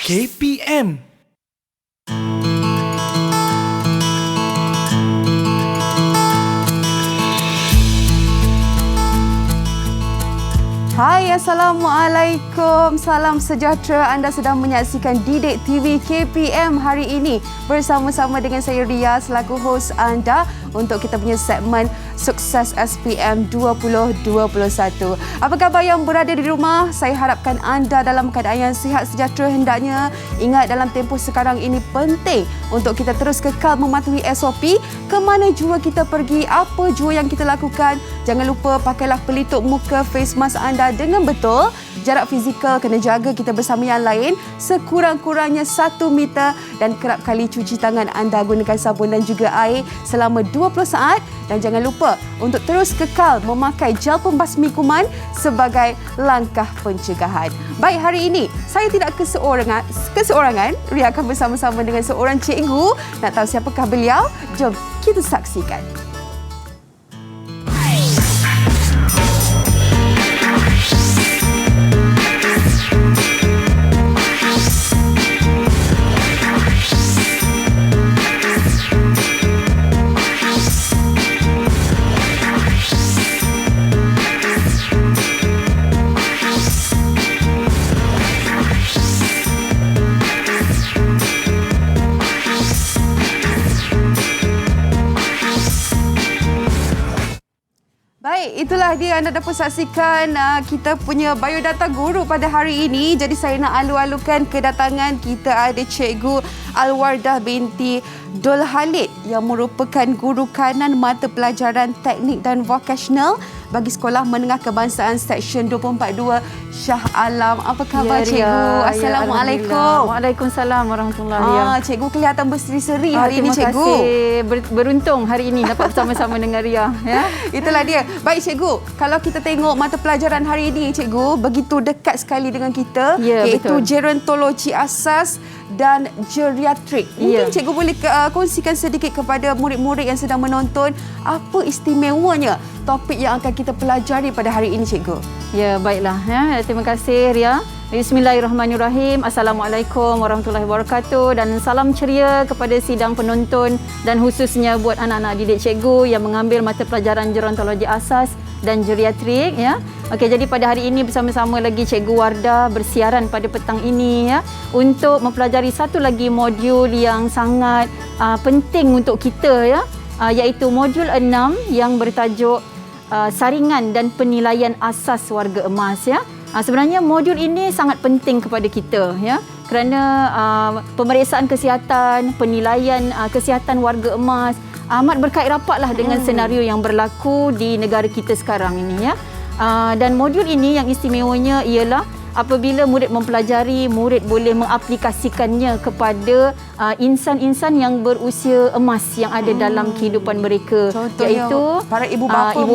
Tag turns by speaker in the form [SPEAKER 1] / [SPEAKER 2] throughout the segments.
[SPEAKER 1] KPM.
[SPEAKER 2] Hai, Assalamualaikum. Salam sejahtera. Anda sedang menyaksikan Didik TV KPM hari ini bersama-sama dengan saya Ria selaku hos anda untuk kita punya segmen Sukses SPM 2021. Apa khabar yang berada di rumah? Saya harapkan anda dalam keadaan yang sihat sejahtera hendaknya. Ingat, dalam tempoh sekarang ini penting untuk kita terus kekal mematuhi SOP. Ke mana jua kita pergi, apa jua yang kita lakukan, jangan lupa pakailah pelitup muka, face mask anda dengan betul. Jarak fizikal kena jaga kita bersama yang lain. Sekurang-kurangnya 1 meter dan kerap kali cuci tangan anda gunakan sabun dan juga air selama 20 saat. Dan jangan lupa untuk terus kekal memakai gel pembasmi kuman sebagai langkah pencegahan. Baik, hari ini saya tidak keseorangan. Ria akan bersama-sama dengan seorang cikgu. Nak tahu siapakah beliau? Jom kita saksikan. Itulah dia, anda dapat saksikan kita punya biodata guru pada hari ini. Jadi saya nak alu-alukan kedatangan kita ada Cikgu Alwardah binti Dul Khalid yang merupakan guru kanan mata pelajaran teknik dan vokasional bagi Sekolah Menengah Kebangsaan Seksyen 242 Shah Alam. Apa khabar, Cikgu? Assalamualaikum.
[SPEAKER 3] Waalaikumsalam warahmatullahi wabarakatuh.
[SPEAKER 2] Cikgu kelihatan berseri-seri hari ini, Cikgu.
[SPEAKER 3] Terima kasih. Beruntung hari ini dapat bersama-sama dengan Ria. Ya?
[SPEAKER 2] Itulah dia. Baik, Cikgu. Kalau kita tengok mata pelajaran hari ini, Cikgu, begitu dekat sekali dengan kita, iaitu betul. Gerontologi asas dan geriatrik. Mungkin Cikgu boleh kongsikan sedikit kepada murid-murid yang sedang menonton apa istimewanya topik yang akan kita pelajari pada hari ini, Cikgu.
[SPEAKER 3] Ya, baiklah. Ya. Terima kasih, Ria. Bismillahirrahmanirrahim. Assalamualaikum warahmatullahi wabarakatuh dan salam ceria kepada sidang penonton dan khususnya buat anak-anak didik cikgu yang mengambil mata pelajaran gerontologi asas dan geriatrik. Ya. Okey, jadi pada hari ini bersama-sama lagi Cikgu Wardah bersiaran pada petang ini ya untuk mempelajari satu lagi modul yang sangat penting untuk kita ya, iaitu modul 6 yang bertajuk saringan dan penilaian asas warga emas ya. Sebenarnya modul ini sangat penting kepada kita ya, kerana pemeriksaan kesihatan, penilaian kesihatan warga emas amat berkait rapatlah dengan senario yang berlaku di negara kita sekarang ini ya. Dan modul ini yang istimewanya ialah apabila murid mempelajari, murid boleh mengaplikasikannya kepada insan-insan yang berusia emas yang ada dalam kehidupan mereka. Contohnya, iaitu
[SPEAKER 2] para ibu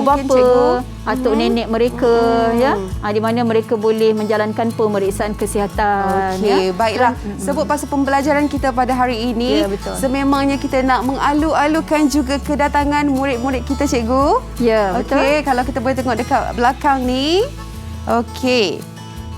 [SPEAKER 2] bapa,
[SPEAKER 3] atuk nenek mereka ya, di mana mereka boleh menjalankan pemeriksaan kesihatan.
[SPEAKER 2] Okey, ya. Baiklah. Sebut pasal pembelajaran kita pada hari ini, sememangnya kita nak mengalu-alukan juga kedatangan murid-murid kita, Cikgu.
[SPEAKER 3] Ya, betul.
[SPEAKER 2] Okey, kalau kita boleh tengok dekat belakang ni. Okey.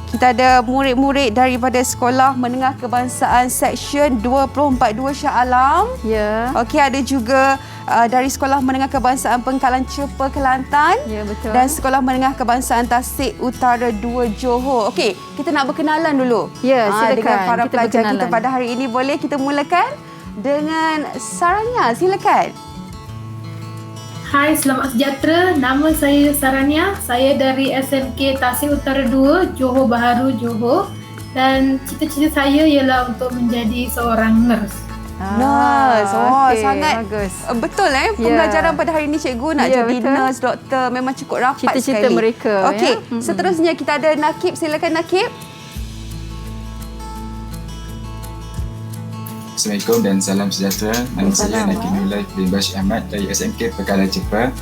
[SPEAKER 2] Kita ada murid-murid daripada Sekolah Menengah Kebangsaan Seksyen 242 Shah Alam.
[SPEAKER 3] Ya.
[SPEAKER 2] Okey, ada juga dari Sekolah Menengah Kebangsaan Pengkalan Cepa Kelantan.
[SPEAKER 3] Ya, betul.
[SPEAKER 2] Dan Sekolah Menengah Kebangsaan Tasik Utara 2 Johor. Okey, kita nak berkenalan dulu.
[SPEAKER 3] Ya, silakan.
[SPEAKER 2] Dengan para pelajar kita pada hari ini. Boleh kita mulakan dengan Saranya. Silakan.
[SPEAKER 4] Hai, selamat sejahtera. Nama saya Saranya. Saya dari SMK Tasik Utara 2, Johor Bahru, Johor. Dan cita-cita saya ialah untuk menjadi seorang nurse.
[SPEAKER 2] Nurse.
[SPEAKER 3] Okay,
[SPEAKER 2] sangat
[SPEAKER 3] bagus.
[SPEAKER 2] Betul pembelajaran pada hari ini, Cikgu. Nak jadi betul. Nurse, doktor, memang cukup rapat
[SPEAKER 3] cita-cita
[SPEAKER 2] sekali.
[SPEAKER 3] Mereka.
[SPEAKER 2] Okey, seterusnya kita ada Nakib. Silakan, Nakib.
[SPEAKER 5] Assalamualaikum dan salam sejahtera. Nama saya Nakib Nurullah bin Bashir Ahmad dari SMK Pengkalan Cepa.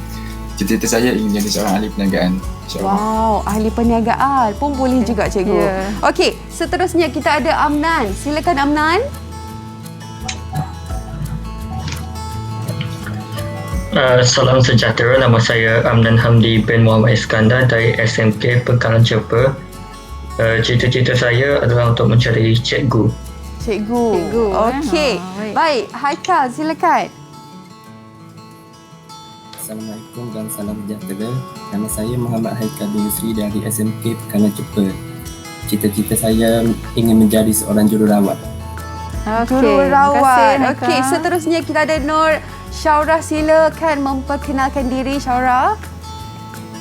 [SPEAKER 5] Cita-cita saya ingin menjadi seorang ahli perniagaan.
[SPEAKER 2] Wow, ahli perniagaan pun boleh juga, Cikgu. Okey, seterusnya kita ada Amnan. Silakan, Amnan.
[SPEAKER 6] Salam sejahtera. Nama saya Amnan Hamdi bin Muhammad Iskandar dari SMK Pengkalan Cepa. Cita-cita saya adalah untuk mencari cikgu.
[SPEAKER 2] Cikgu. Okey. Baik, Haikal silakan.
[SPEAKER 1] Assalamualaikum dan salam sejahtera. Nama saya Muhammad Haikal bin Yusri dari SMK Pekanan Cepa. Cita-cita saya ingin menjadi seorang jururawat.
[SPEAKER 2] Jururawat. Okey, seterusnya kita ada Nur Syaurah. Silakan memperkenalkan diri Syaurah.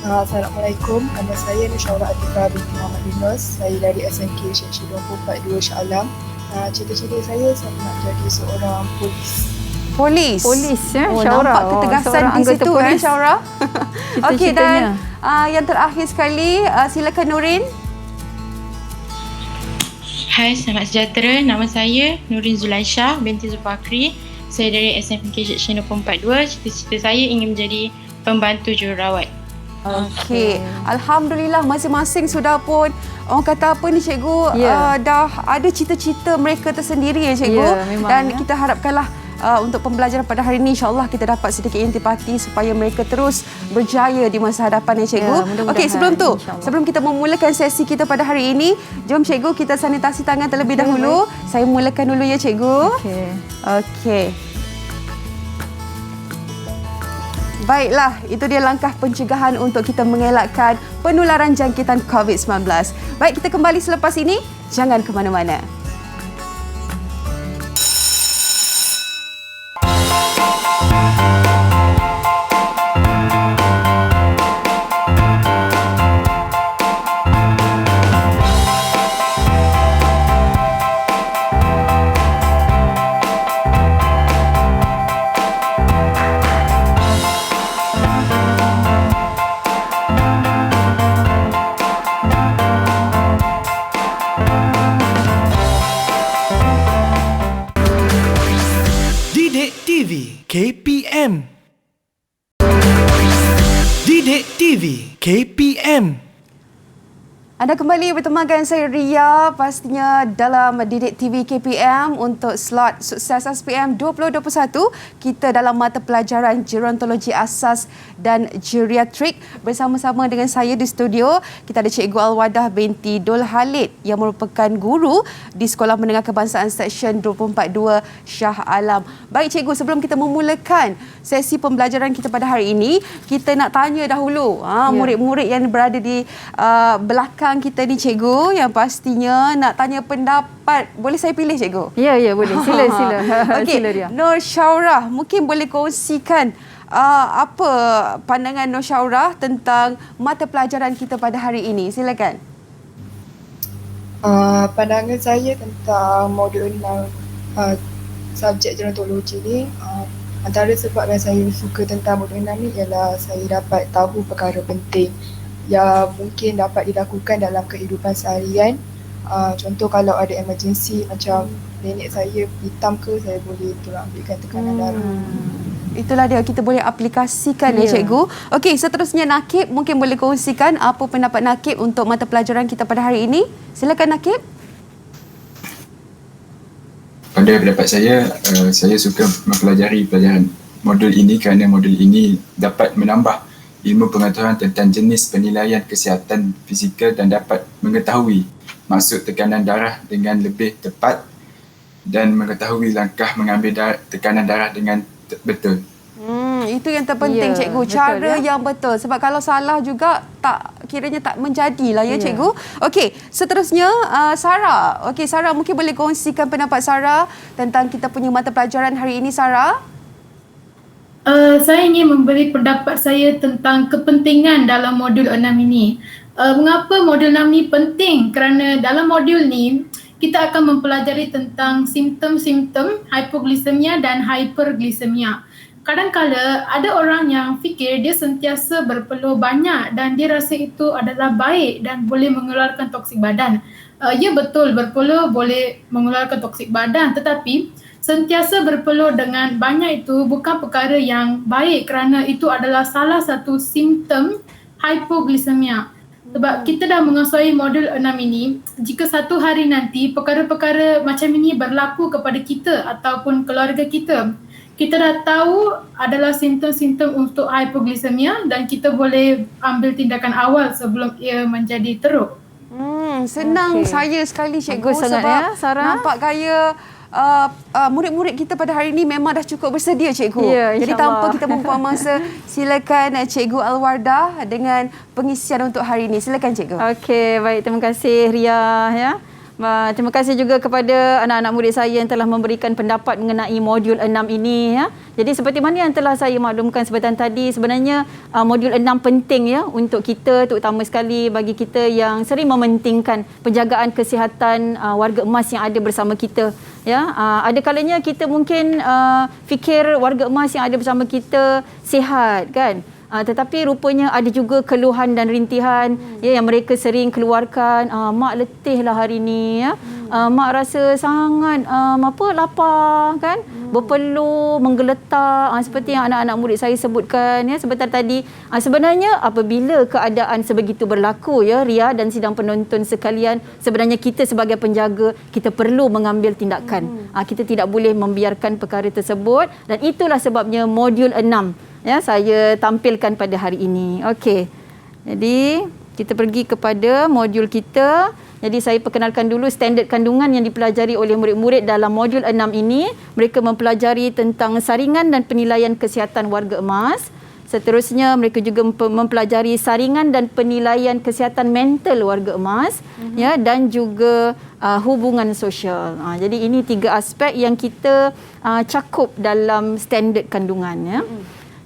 [SPEAKER 7] Assalamualaikum, nama saya Nur Syaurah Atika binti Muhammad Yunus. Saya dari SMK Syekh 242 Shah Alam. Cita-cita saya nak jadi seorang polis.
[SPEAKER 3] Polis ya,
[SPEAKER 2] Syaurah. Nampak ketegasan di situ Syaurah. Okey, dan yang terakhir sekali silakan Nurin.
[SPEAKER 8] Hai, selamat sejahtera. Nama saya Nurin Zulaisyah binti Zulfakri. Saya dari SMK Seksyen 242. Cita-cita saya ingin menjadi pembantu jururawat.
[SPEAKER 2] Okey. Alhamdulillah masing-masing sudah pun orang kata apa ni cikgu, dah ada cita-cita mereka tersendiri ya cikgu. Dan kita harapkanlah untuk pembelajaran pada hari ini insya-Allah kita dapat sedikit intipati supaya mereka terus berjaya di masa hadapan ya cikgu. Okey, sebelum tu, sebelum kita memulakan sesi kita pada hari ini, jom cikgu kita sanitasi tangan terlebih dahulu. Saya mulakan dulu ya cikgu. Okey. Baiklah, itu dia langkah pencegahan untuk kita mengelakkan penularan jangkitan COVID-19. Baik, kita kembali selepas ini. Jangan ke mana-mana.
[SPEAKER 9] KPM. Didik TV KPM.
[SPEAKER 2] Anda kembali bertemankan saya Ria, pastinya dalam Didik TV KPM untuk slot Sukses SPM 2021. Kita dalam mata pelajaran Gerontologi Asas dan Geriatrik bersama-sama dengan saya di studio. Kita ada Cikgu Alwadah binti Dul Halid yang merupakan guru di Sekolah Menengah Kebangsaan Seksyen 242 Shah Alam. Baik cikgu, sebelum kita memulakan sesi pembelajaran kita pada hari ini, kita nak tanya dahulu murid-murid yang berada di belakang kita ni cikgu, yang pastinya nak tanya pendapat. Boleh saya pilih cikgu?
[SPEAKER 3] Ya, boleh. Sila.
[SPEAKER 2] Okey, Nur Syaurah, mungkin boleh kongsikan apa pandangan Nur Syaurah tentang mata pelajaran kita pada hari ini. Silakan.
[SPEAKER 7] Pandangan saya tentang modul 6 subjek gerontologi ni, antara sebab yang saya suka tentang modul 6 ni ialah saya dapat tahu perkara penting yang mungkin dapat dilakukan dalam kehidupan seharian. Contoh kalau ada emergency macam nenek saya hitam ke, saya boleh tolong ambilkan tekanan darah.
[SPEAKER 2] Itulah dia, kita boleh aplikasikan ya cikgu. Okey, seterusnya Nakib, mungkin boleh kongsikan apa pendapat Nakib untuk mata pelajaran kita pada hari ini. Silakan Nakib.
[SPEAKER 5] Pada pendapat saya suka mempelajari pelajaran modul ini kerana modul ini dapat menambah ilmu pengetahuan tentang jenis penilaian kesihatan fizikal dan dapat mengetahui maksud tekanan darah dengan lebih tepat dan mengetahui langkah mengambil tekanan darah dengan betul.
[SPEAKER 2] Itu yang terpenting cikgu, cara yang betul. Sebab kalau salah juga kiranya tak menjadilah ya cikgu. Okey, seterusnya Sarah. Okey, Sarah mungkin boleh kongsikan pendapat Sarah tentang kita punya mata pelajaran hari ini, Sarah.
[SPEAKER 4] Saya ingin memberi pendapat saya tentang kepentingan dalam modul 6 ini. Mengapa modul 6 ini penting? Kerana dalam modul ni kita akan mempelajari tentang simptom-simptom hipoglikemia dan hiperglikemia. Kadang-kala ada orang yang fikir dia sentiasa berpeluh banyak dan dia rasa itu adalah baik dan boleh mengeluarkan toksik badan. Ya betul, berpeluh boleh mengeluarkan toksik badan, tetapi sentiasa berpeluh dengan banyak itu bukan perkara yang baik kerana itu adalah salah satu simptom hipoglikemia. Sebab kita dah menguasai modul 6 ini, jika satu hari nanti perkara-perkara macam ini berlaku kepada kita ataupun keluarga kita, kita dah tahu adalah simptom-simptom untuk hipoglikemia dan kita boleh ambil tindakan awal sebelum ia menjadi teruk.
[SPEAKER 2] Senang
[SPEAKER 3] Okey.
[SPEAKER 2] saya sekali cikgu
[SPEAKER 3] Bagus sangat,
[SPEAKER 2] sebab
[SPEAKER 3] ya, Sarah.
[SPEAKER 2] nampak gaya murid-murid kita pada hari ini memang dah cukup bersedia cikgu.
[SPEAKER 3] Ya,
[SPEAKER 2] Jadi
[SPEAKER 3] insyaAllah.
[SPEAKER 2] tanpa kita membuang masa, silakan Cikgu Alwardah dengan pengisian untuk hari ini. Silakan cikgu.
[SPEAKER 3] Okey, baik. Terima kasih Ria. Ya. Terima kasih juga kepada anak-anak murid saya yang telah memberikan pendapat mengenai modul 6 ini. Ya. Jadi seperti mana yang telah saya maklumkan sebentar tadi, sebenarnya modul 6 penting ya untuk kita, terutama sekali bagi kita yang sering mementingkan penjagaan kesihatan warga emas yang ada bersama kita. Ya, ada kalanya kita mungkin fikir warga emas yang ada bersama kita sihat kan. Tetapi rupanya ada juga keluhan dan rintihan ya, yang mereka sering keluarkan. Mak letih lah hari ni ya. Mak rasa sangat lapar kan, berpeluh, menggeletar, seperti yang anak-anak murid saya sebutkan ya sebentar tadi. Sebenarnya apabila keadaan sebegitu berlaku ya Ria dan sidang penonton sekalian, sebenarnya kita sebagai penjaga kita perlu mengambil tindakan. Kita tidak boleh membiarkan perkara tersebut, dan itulah sebabnya modul 6 ya saya tampilkan pada hari ini. Okey. Jadi kita pergi kepada modul kita. Jadi saya perkenalkan dulu standard kandungan yang dipelajari oleh murid-murid dalam modul 6 ini. Mereka mempelajari tentang saringan dan penilaian kesihatan warga emas. Seterusnya mereka juga mempelajari saringan dan penilaian kesihatan mental warga emas ya, dan juga hubungan sosial. Jadi ini 3 aspek yang kita cakup dalam standard kandungan ya.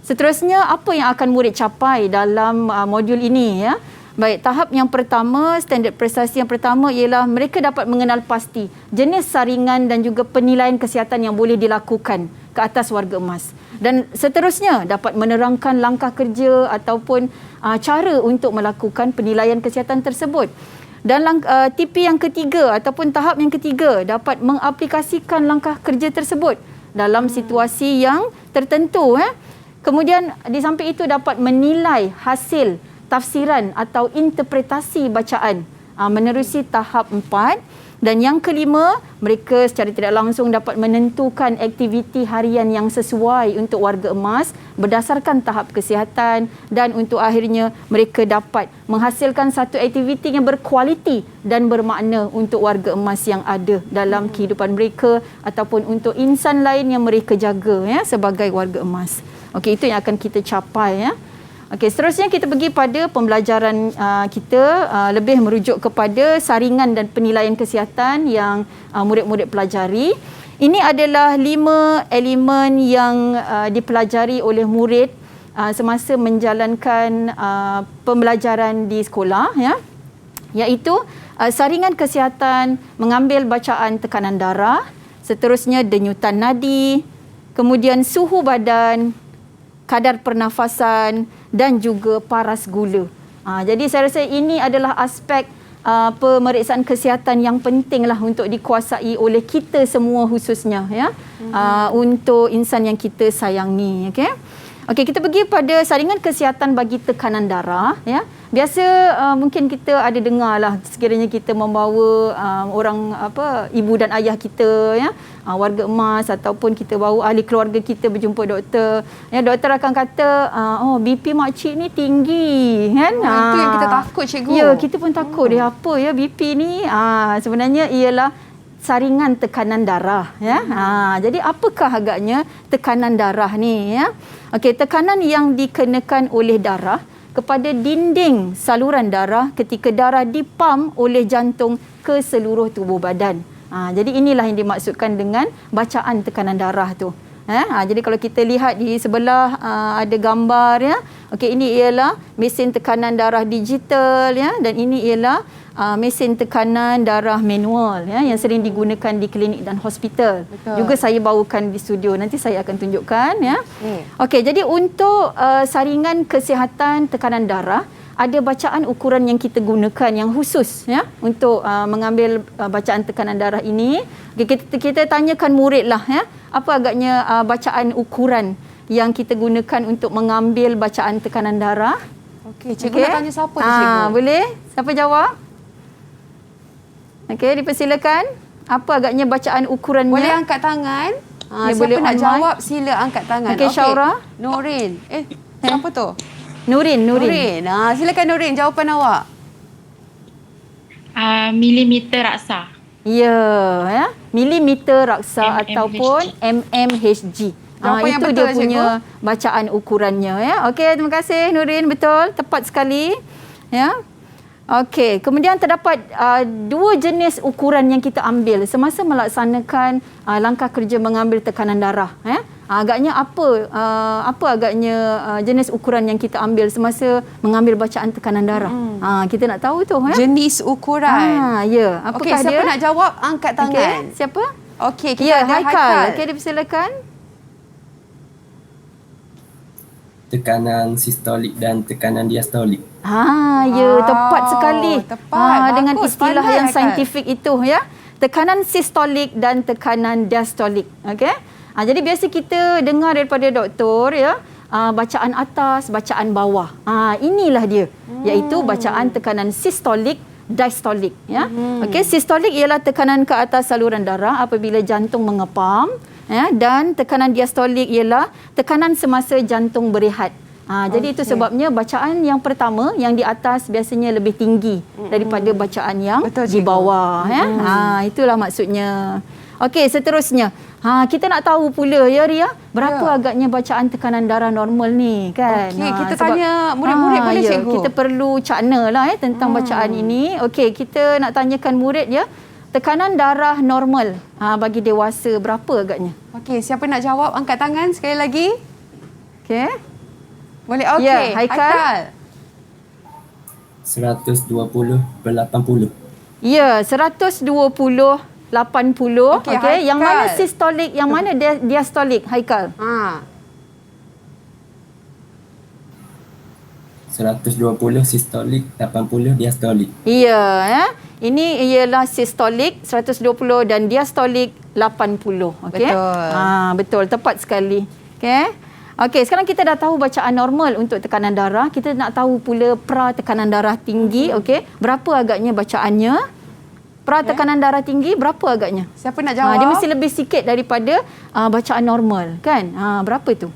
[SPEAKER 3] Seterusnya, apa yang akan murid capai dalam modul ini ya? Baik, tahap yang pertama, standard prestasi yang pertama ialah mereka dapat mengenal pasti jenis saringan dan juga penilaian kesihatan yang boleh dilakukan ke atas warga emas. Dan seterusnya dapat menerangkan langkah kerja ataupun cara untuk melakukan penilaian kesihatan tersebut. Dan tipi yang ketiga ataupun tahap yang ketiga dapat mengaplikasikan langkah kerja tersebut dalam situasi yang tertentu ya. Kemudian di samping itu dapat menilai hasil tafsiran atau interpretasi bacaan menerusi tahap 4. Dan yang kelima, mereka secara tidak langsung dapat menentukan aktiviti harian yang sesuai untuk warga emas berdasarkan tahap kesihatan, dan untuk akhirnya mereka dapat menghasilkan satu aktiviti yang berkualiti dan bermakna untuk warga emas yang ada dalam kehidupan mereka ataupun untuk insan lain yang mereka jaga ya sebagai warga emas. Okey, itu yang akan kita capai ya. Okey, seterusnya kita pergi pada pembelajaran kita lebih merujuk kepada saringan dan penilaian kesihatan yang murid-murid pelajari. Ini adalah 5 elemen yang dipelajari oleh murid semasa menjalankan pembelajaran di sekolah ya. Iaitu saringan kesihatan, mengambil bacaan tekanan darah, seterusnya denyutan nadi, kemudian suhu badan, kadar pernafasan dan juga paras gula. Jadi saya rasa ini adalah aspek pemeriksaan kesihatan yang pentinglah untuk dikuasai oleh kita semua khususnya ya. Untuk insan yang kita sayangi, okey. Okey, kita pergi pada saringan kesihatan bagi tekanan darah ya. Biasa mungkin kita ada dengarlah sekiranya kita membawa orang ibu dan ayah kita ya, warga emas, ataupun kita bawa ahli keluarga kita berjumpa doktor. Ya, doktor akan kata BP makcik ni tinggi kan.
[SPEAKER 2] Itu yang kita takut cikgu.
[SPEAKER 3] Ya, kita pun takut dia apa ya BP ni. Sebenarnya ialah saringan tekanan darah ya. Jadi apakah agaknya tekanan darah ni ya? Okey, tekanan yang dikenakan oleh darah kepada dinding saluran darah ketika darah dipam oleh jantung ke seluruh tubuh badan. Jadi inilah yang dimaksudkan dengan bacaan tekanan darah tu. Jadi kalau kita lihat di sebelah ada gambar ya. Okey, ini ialah mesin tekanan darah digital ya, dan ini ialah mesin tekanan darah manual ya yang sering digunakan di klinik dan hospital. Betul. Juga saya bawakan di studio, nanti saya akan tunjukkan ya. Okey, jadi untuk saringan kesihatan tekanan darah ada bacaan ukuran yang kita gunakan yang khusus ya untuk mengambil bacaan tekanan darah ini. Okay, kita tanyakan murid lah ya, apa agaknya bacaan ukuran yang kita gunakan untuk mengambil bacaan tekanan darah.
[SPEAKER 2] Okey, cikgu nak tanya siapa tu cikgu?
[SPEAKER 3] Boleh? Siapa jawab? Okey, dipersilakan. Apa agaknya bacaan ukurannya?
[SPEAKER 2] Boleh angkat tangan. Siapa
[SPEAKER 3] boleh
[SPEAKER 2] nak
[SPEAKER 3] online.
[SPEAKER 2] jawab sila angkat tangan.
[SPEAKER 3] Okey, Syaura.
[SPEAKER 2] Nurin. Siapa tu?
[SPEAKER 3] Nurin.
[SPEAKER 2] Silakan Nurin, jawapan awak.
[SPEAKER 8] Milimeter raksa.
[SPEAKER 3] Ya, milimeter raksa ataupun mmHg.
[SPEAKER 2] Jawapan yang
[SPEAKER 3] itu
[SPEAKER 2] betul,
[SPEAKER 3] dia punya bacaan ukurannya ya. Okey, terima kasih Nurin, betul, tepat sekali. Ya. Okey, kemudian terdapat dua jenis ukuran yang kita ambil semasa melaksanakan langkah kerja mengambil tekanan darah ya. Agaknya apa agaknya jenis ukuran yang kita ambil semasa mengambil bacaan tekanan darah? Kita nak tahu tu ya.
[SPEAKER 2] Jenis ukuran.
[SPEAKER 3] Ya.
[SPEAKER 2] Okey,
[SPEAKER 3] Apakah
[SPEAKER 2] siapa
[SPEAKER 3] dia?
[SPEAKER 2] nak jawab angkat tangan.
[SPEAKER 3] Okey, siapa?
[SPEAKER 2] Okey, kita
[SPEAKER 3] Ya,
[SPEAKER 2] ada
[SPEAKER 3] Haikal. Okey, dipersilakan.
[SPEAKER 1] Tekanan sistolik dan tekanan diastolik.
[SPEAKER 3] Ya, tepat sekali.
[SPEAKER 2] Tepat.
[SPEAKER 3] Dengan
[SPEAKER 2] Bagus,
[SPEAKER 3] istilah
[SPEAKER 2] pandai,
[SPEAKER 3] yang
[SPEAKER 2] Haikal.
[SPEAKER 3] saintifik itu ya. Tekanan sistolik dan tekanan diastolik. Okey. Jadi biasa kita dengar daripada doktor ya, bacaan atas, bacaan bawah. Inilah dia, iaitu bacaan tekanan sistolik, diastolik ya. Okey, sistolik ialah tekanan ke atas saluran darah apabila jantung mengepam ya, dan tekanan diastolik ialah tekanan semasa jantung berehat. Jadi itu sebabnya bacaan yang pertama yang di atas biasanya lebih tinggi daripada bacaan yang di bawah ya. Itulah maksudnya. Okey, seterusnya. Kita nak tahu pula ya Ria, berapa agaknya bacaan tekanan darah normal ni kan?
[SPEAKER 2] Okey, kita tanya murid-murid boleh cikgu?
[SPEAKER 3] Kita perlu cakna lah tentang bacaan ini. Okey, kita nak tanyakan murid ya. Tekanan darah normal bagi dewasa berapa agaknya?
[SPEAKER 2] Okey, siapa nak jawab angkat tangan sekali lagi?
[SPEAKER 3] Okey.
[SPEAKER 2] Boleh. Okey,
[SPEAKER 3] Ya, Haikal.
[SPEAKER 1] 120/80.
[SPEAKER 3] Ya, 120/80. Okey, yang mana
[SPEAKER 2] Haikal.
[SPEAKER 3] sistolik, yang mana diastolik, Haikal?
[SPEAKER 1] 120 sistolik, 80 diastolik.
[SPEAKER 3] Ya, ini ialah sistolik 120 dan diastolik 80. Okey. Betul, tepat sekali. Okey. Okey, sekarang kita dah tahu bacaan normal untuk tekanan darah. Kita nak tahu pula pra tekanan darah tinggi. Okey, berapa agaknya bacaannya? Pra tekanan darah tinggi berapa agaknya?
[SPEAKER 2] Siapa nak jawab?
[SPEAKER 3] Dia mesti lebih sikit daripada bacaan normal kan? Berapa tu?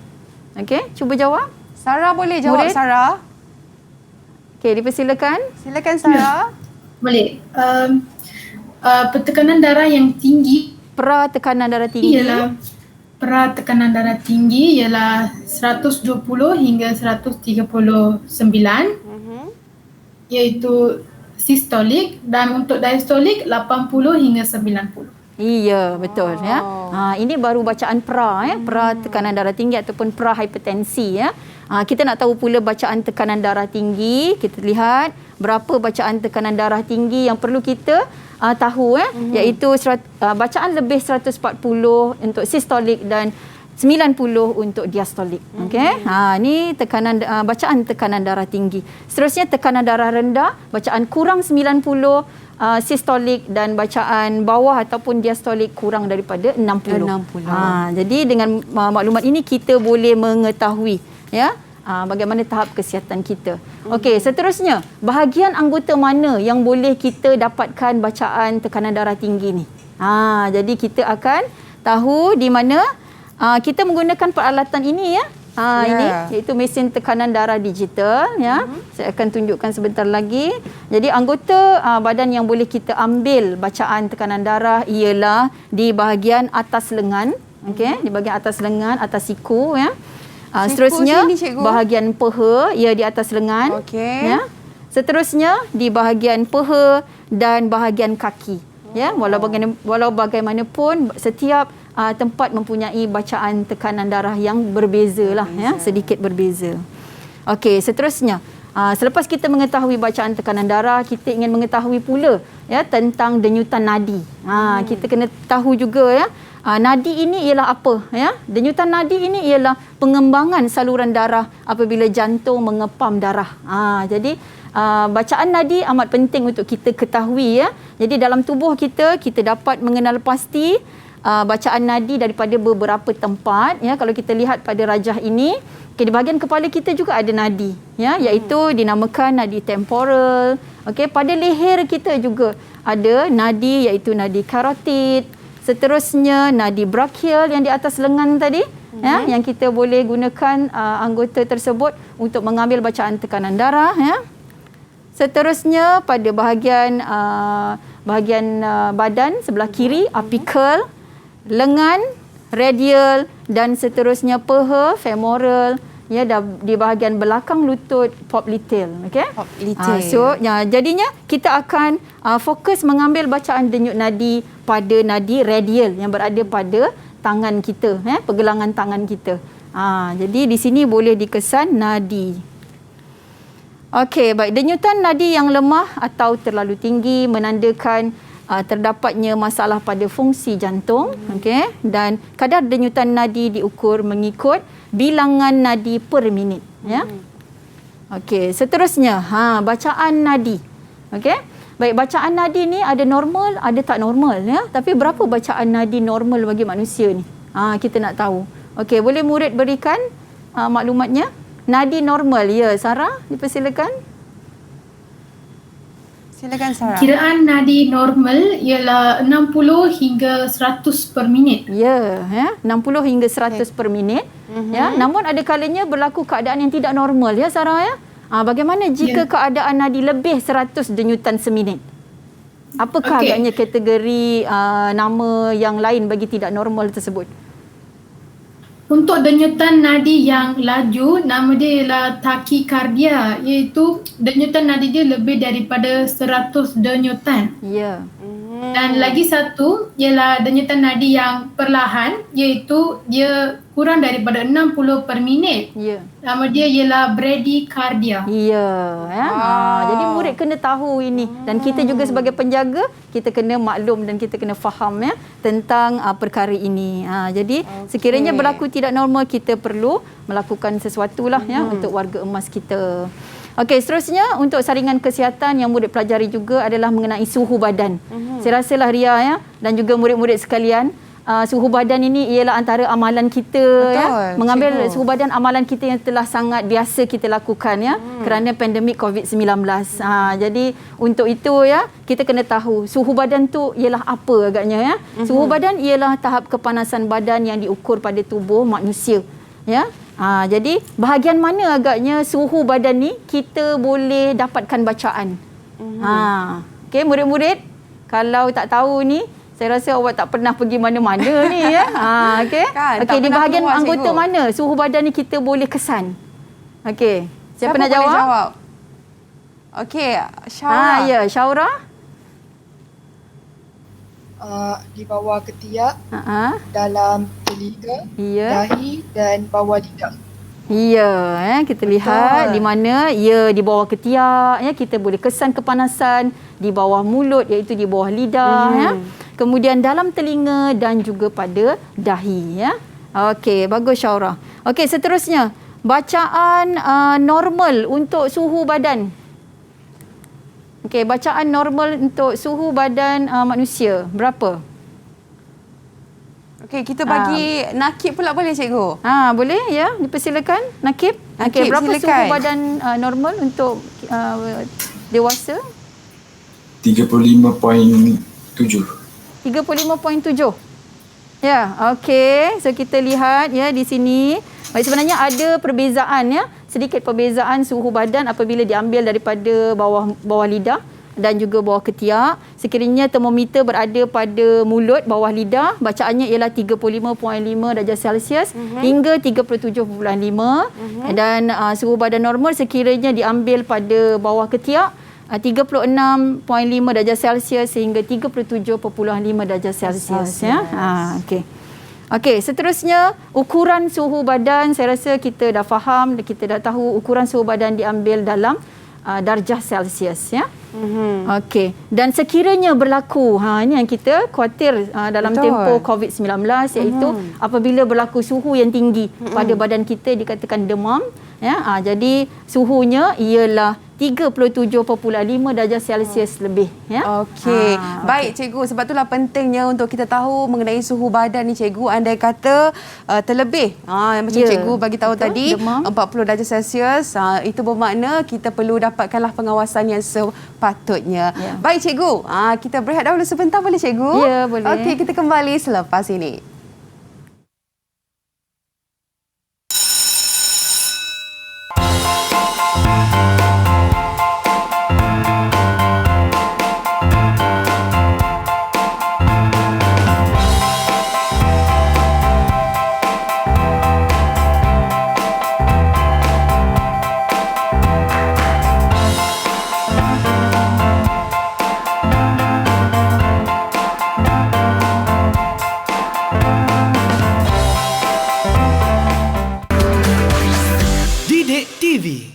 [SPEAKER 3] Okey, cuba jawab.
[SPEAKER 2] Sarah boleh jawab,
[SPEAKER 3] Murid?
[SPEAKER 2] Sarah.
[SPEAKER 3] Okey, dipersilakan.
[SPEAKER 2] Silakan Sarah.
[SPEAKER 4] Boleh. Tekanan darah yang tinggi
[SPEAKER 3] Pra tekanan darah tinggi
[SPEAKER 4] ialah tekanan darah tinggi ialah 120 hingga 139 iaitu sistolik, dan untuk diastolik 80 hingga 90.
[SPEAKER 3] Iya, betul ya. Ini baru bacaan pra pra tekanan darah tinggi ataupun pra hipertensi ya. Kita nak tahu pula bacaan tekanan darah tinggi. Kita lihat berapa bacaan tekanan darah tinggi yang perlu kita tahu iaitu bacaan lebih 140 untuk sistolik dan 90 untuk diastolik. Okey. Ni tekanan bacaan tekanan darah tinggi. Seterusnya tekanan darah rendah, bacaan kurang 90 sistolik dan bacaan bawah ataupun diastolik kurang daripada 60. Jadi dengan maklumat ini kita boleh mengetahui ya bagaimana tahap kesihatan kita. Okey, seterusnya bahagian anggota mana yang boleh kita dapatkan bacaan tekanan darah tinggi ni? Jadi kita akan tahu di mana kita menggunakan peralatan ini ya. Ini iaitu mesin tekanan darah digital ya. Saya akan tunjukkan sebentar lagi. Jadi anggota badan yang boleh kita ambil bacaan tekanan darah ialah di bahagian atas lengan, okey, di bahagian atas lengan, atas siku ya. Seterusnya
[SPEAKER 2] sini,
[SPEAKER 3] bahagian peha ia di atas lengan
[SPEAKER 2] Okey.
[SPEAKER 3] ya. Seterusnya di bahagian peha dan bahagian kaki ya. Walau bagaimanapun setiap tempat mempunyai bacaan tekanan darah yang berbeza lah ya, sedikit berbeza. Okey, seterusnya selepas kita mengetahui bacaan tekanan darah, kita ingin mengetahui pula ya tentang denyutan nadi. Kita kena tahu juga ya nadi ini ialah apa ya. Denyutan nadi ini ialah pengembangan saluran darah apabila jantung mengepam darah. Jadi bacaan nadi amat penting untuk kita ketahui ya. Jadi dalam tubuh kita dapat mengenal pasti bacaan nadi daripada beberapa tempat ya. Kalau kita lihat pada rajah ini, di bahagian kepala kita juga ada nadi ya, iaitu dinamakan nadi temporal. Okey, pada leher kita juga ada nadi iaitu nadi karotid. Seterusnya nadi brachial yang di atas lengan tadi ya, yang kita boleh gunakan anggota tersebut untuk mengambil bacaan tekanan darah ya. Seterusnya pada bahagian badan sebelah kiri, apical, lengan, radial dan seterusnya peha, femoral, ya, di bahagian belakang lutut, popliteal. Okey?
[SPEAKER 2] Popliteal.
[SPEAKER 3] Jadinya kita akan fokus mengambil bacaan denyut nadi pada nadi radial yang berada pada tangan kita, pergelangan tangan kita. Jadi di sini boleh dikesan nadi. Okey, baik. Denyutan nadi yang lemah atau terlalu tinggi menandakan terdapatnya masalah pada fungsi jantung, okey, dan kadar denyutan nadi diukur mengikut bilangan nadi per minit, ya. Okey, seterusnya bacaan nadi. Okey. Baik, bacaan nadi ni ada normal, ada tak normal, ya. Tapi berapa bacaan nadi normal bagi manusia ni? Kita nak tahu. Okey, boleh murid berikan maklumatnya? Nadi normal, ya. Sarah, dipersilakan.
[SPEAKER 2] Silakan Sarah.
[SPEAKER 4] Kiraan nadi normal ialah 60 hingga 100 per minit.
[SPEAKER 3] Ya, 60 hingga 100 per minit. Ya, namun ada kalanya berlaku keadaan yang tidak normal, ya Sarah, ya. Bagaimana jika keadaan nadi lebih 100 denyutan seminit? Apakah agaknya kategori nama yang lain bagi tidak normal tersebut?
[SPEAKER 4] Untuk denyutan nadi yang laju, nama dia ialah takikardia, iaitu denyutan nadi dia lebih daripada 100 denyutan.
[SPEAKER 3] Ya.
[SPEAKER 4] Dan lagi satu ialah denyutan nadi yang perlahan, iaitu dia kurang daripada 60 per minit.
[SPEAKER 3] Ya.
[SPEAKER 4] Nama dia ialah bradycardia.
[SPEAKER 3] Ya, jadi murid kena tahu ini, dan kita juga sebagai penjaga kita kena maklum dan kita kena faham, ya, tentang perkara ini. Jadi sekiranya berlaku tidak normal, kita perlu melakukan sesuatu lah, ya, untuk warga emas kita. Okey, seterusnya untuk saringan kesihatan yang murid pelajari juga adalah mengenai suhu badan. Saya rasalah Ria, ya, dan juga murid-murid sekalian, suhu badan ini ialah antara amalan kita. Betul, ya, mengambil suhu badan amalan kita yang telah sangat biasa kita lakukan, ya, kerana pandemik COVID-19. Jadi untuk itu, ya, kita kena tahu suhu badan tu ialah apa agaknya, ya. Suhu badan ialah tahap kepanasan badan yang diukur pada tubuh manusia, ya. Jadi bahagian mana agaknya suhu badan ni kita boleh dapatkan bacaan. Okey, murid-murid, kalau tak tahu ni, saya rasa awak tak pernah pergi mana-mana ni, ya. Okey. Okey, di bahagian anggota mana suhu badan ni kita boleh kesan? Okey. Siapa nak jawab?
[SPEAKER 2] Okey, Syara.
[SPEAKER 3] Ya, Syara.
[SPEAKER 7] Di bawah ketiak, dalam telinga, dahi dan bawah lidah.
[SPEAKER 3] Ya, kita lihat di mana, ya, di bawah ketiak, ya, kita boleh kesan kepanasan, di bawah mulut iaitu di bawah lidah, ya. Kemudian dalam telinga dan juga pada dahi, ya. Okey, bagus Syara. Okey, seterusnya bacaan normal untuk suhu badan. Okey, bacaan normal untuk suhu badan manusia berapa?
[SPEAKER 2] Okey, kita bagi nakib pula boleh cikgu?
[SPEAKER 3] Boleh, ya. Dipersilakan nakib. Okey, berapa suhu badan normal untuk dewasa?
[SPEAKER 5] 35.7.
[SPEAKER 3] 35.7. Ya, okey. So kita lihat, ya, di sini. Baik, sebenarnya ada perbezaan, ya. Sedikit perbezaan suhu badan apabila diambil daripada bawah lidah dan juga bawah ketiak. Sekiranya termometer berada pada mulut bawah lidah, bacaannya ialah 35.5 darjah Celsius hingga 37.5. Dan suhu badan normal sekiranya diambil pada bawah ketiak 36.5 darjah Celsius sehingga 37.5 darjah Celsius, ya. Okey. Okey, seterusnya ukuran suhu badan, saya rasa kita dah faham, kita dah tahu ukuran suhu badan diambil dalam darjah Celsius, ya. Okey, dan sekiranya berlaku, ini yang kita khawatir dalam tempoh COVID-19, iaitu apabila berlaku suhu yang tinggi pada badan kita, dikatakan demam, ya. Jadi suhunya ialah 37.5 darjah Celsius lebih, ya.
[SPEAKER 2] Okey. Baik cikgu, sebab itulah pentingnya untuk kita tahu mengenai suhu badan ni cikgu. Andai kata terlebih macam cikgu bagi tahu tadi demam. 40 darjah Celsius, itu bermakna kita perlu dapatkanlah pengawasan yang sepatutnya. Baik cikgu, kita berehat dahulu sebentar boleh cikgu?
[SPEAKER 3] Ya, boleh.
[SPEAKER 2] Okey, kita kembali selepas ini.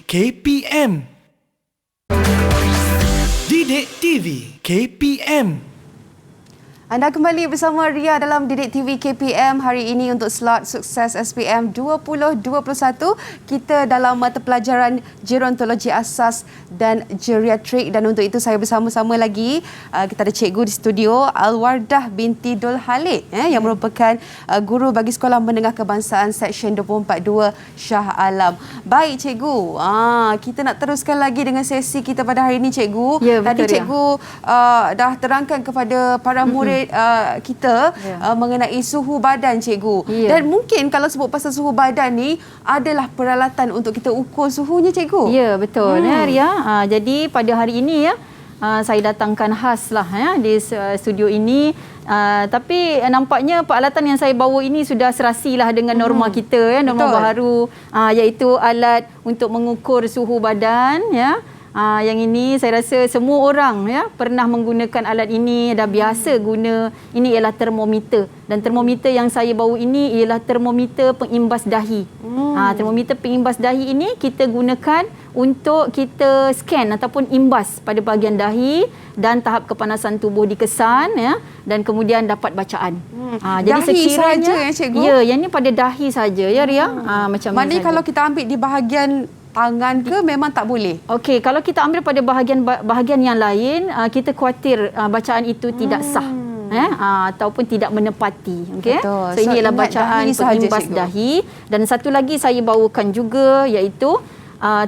[SPEAKER 9] KPM. Didik TV KPM.
[SPEAKER 2] Anda kembali bersama Ria dalam Didik TV KPM hari ini untuk slot sukses SPM 2021. Kita dalam mata pelajaran gerontologi asas dan geriatrik, dan untuk itu saya bersama-sama lagi kita ada cikgu di studio Alwardah binti Dul Halid yang merupakan guru bagi Sekolah Menengah Kebangsaan Seksyen 242 Shah Alam. Baik cikgu, kita nak teruskan lagi dengan sesi kita pada hari ini cikgu.
[SPEAKER 3] Ya, betul,
[SPEAKER 2] tadi cikgu dah terangkan kepada para murid kita mengenai suhu badan cikgu. Dan mungkin kalau sebut pasal suhu badan ni adalah peralatan untuk kita ukur suhunya cikgu.
[SPEAKER 3] Ya, betul Ria. Jadi pada hari ini saya datangkan khas lah di studio ini. Tapi nampaknya peralatan yang saya bawa ini sudah serasi lah dengan norma kita norma baharu, iaitu alat untuk mengukur suhu badan yang ini saya rasa semua orang pernah menggunakan alat ini, dah biasa guna. Ini ialah termometer, dan termometer yang saya bawa ini ialah termometer pengimbas dahi. Termometer pengimbas dahi ini kita gunakan untuk kita scan ataupun imbas pada bahagian dahi, dan tahap kepanasan tubuh dikesan dan kemudian dapat bacaan. Jadi
[SPEAKER 2] dahi
[SPEAKER 3] sekiranya
[SPEAKER 2] saja cikgu?
[SPEAKER 3] Ya, yang ini pada dahi saja Ria. Macam ni.
[SPEAKER 2] Maknanya kalau kita ambil di bahagian tangan ke memang tak boleh?
[SPEAKER 3] Okey, kalau kita ambil pada bahagian yang lain, kita khawatir bacaan itu tidak sah. Ataupun tidak menepati. Okey. So ini ialah bacaan pengimbas dahi. Dan satu lagi saya bawakan juga iaitu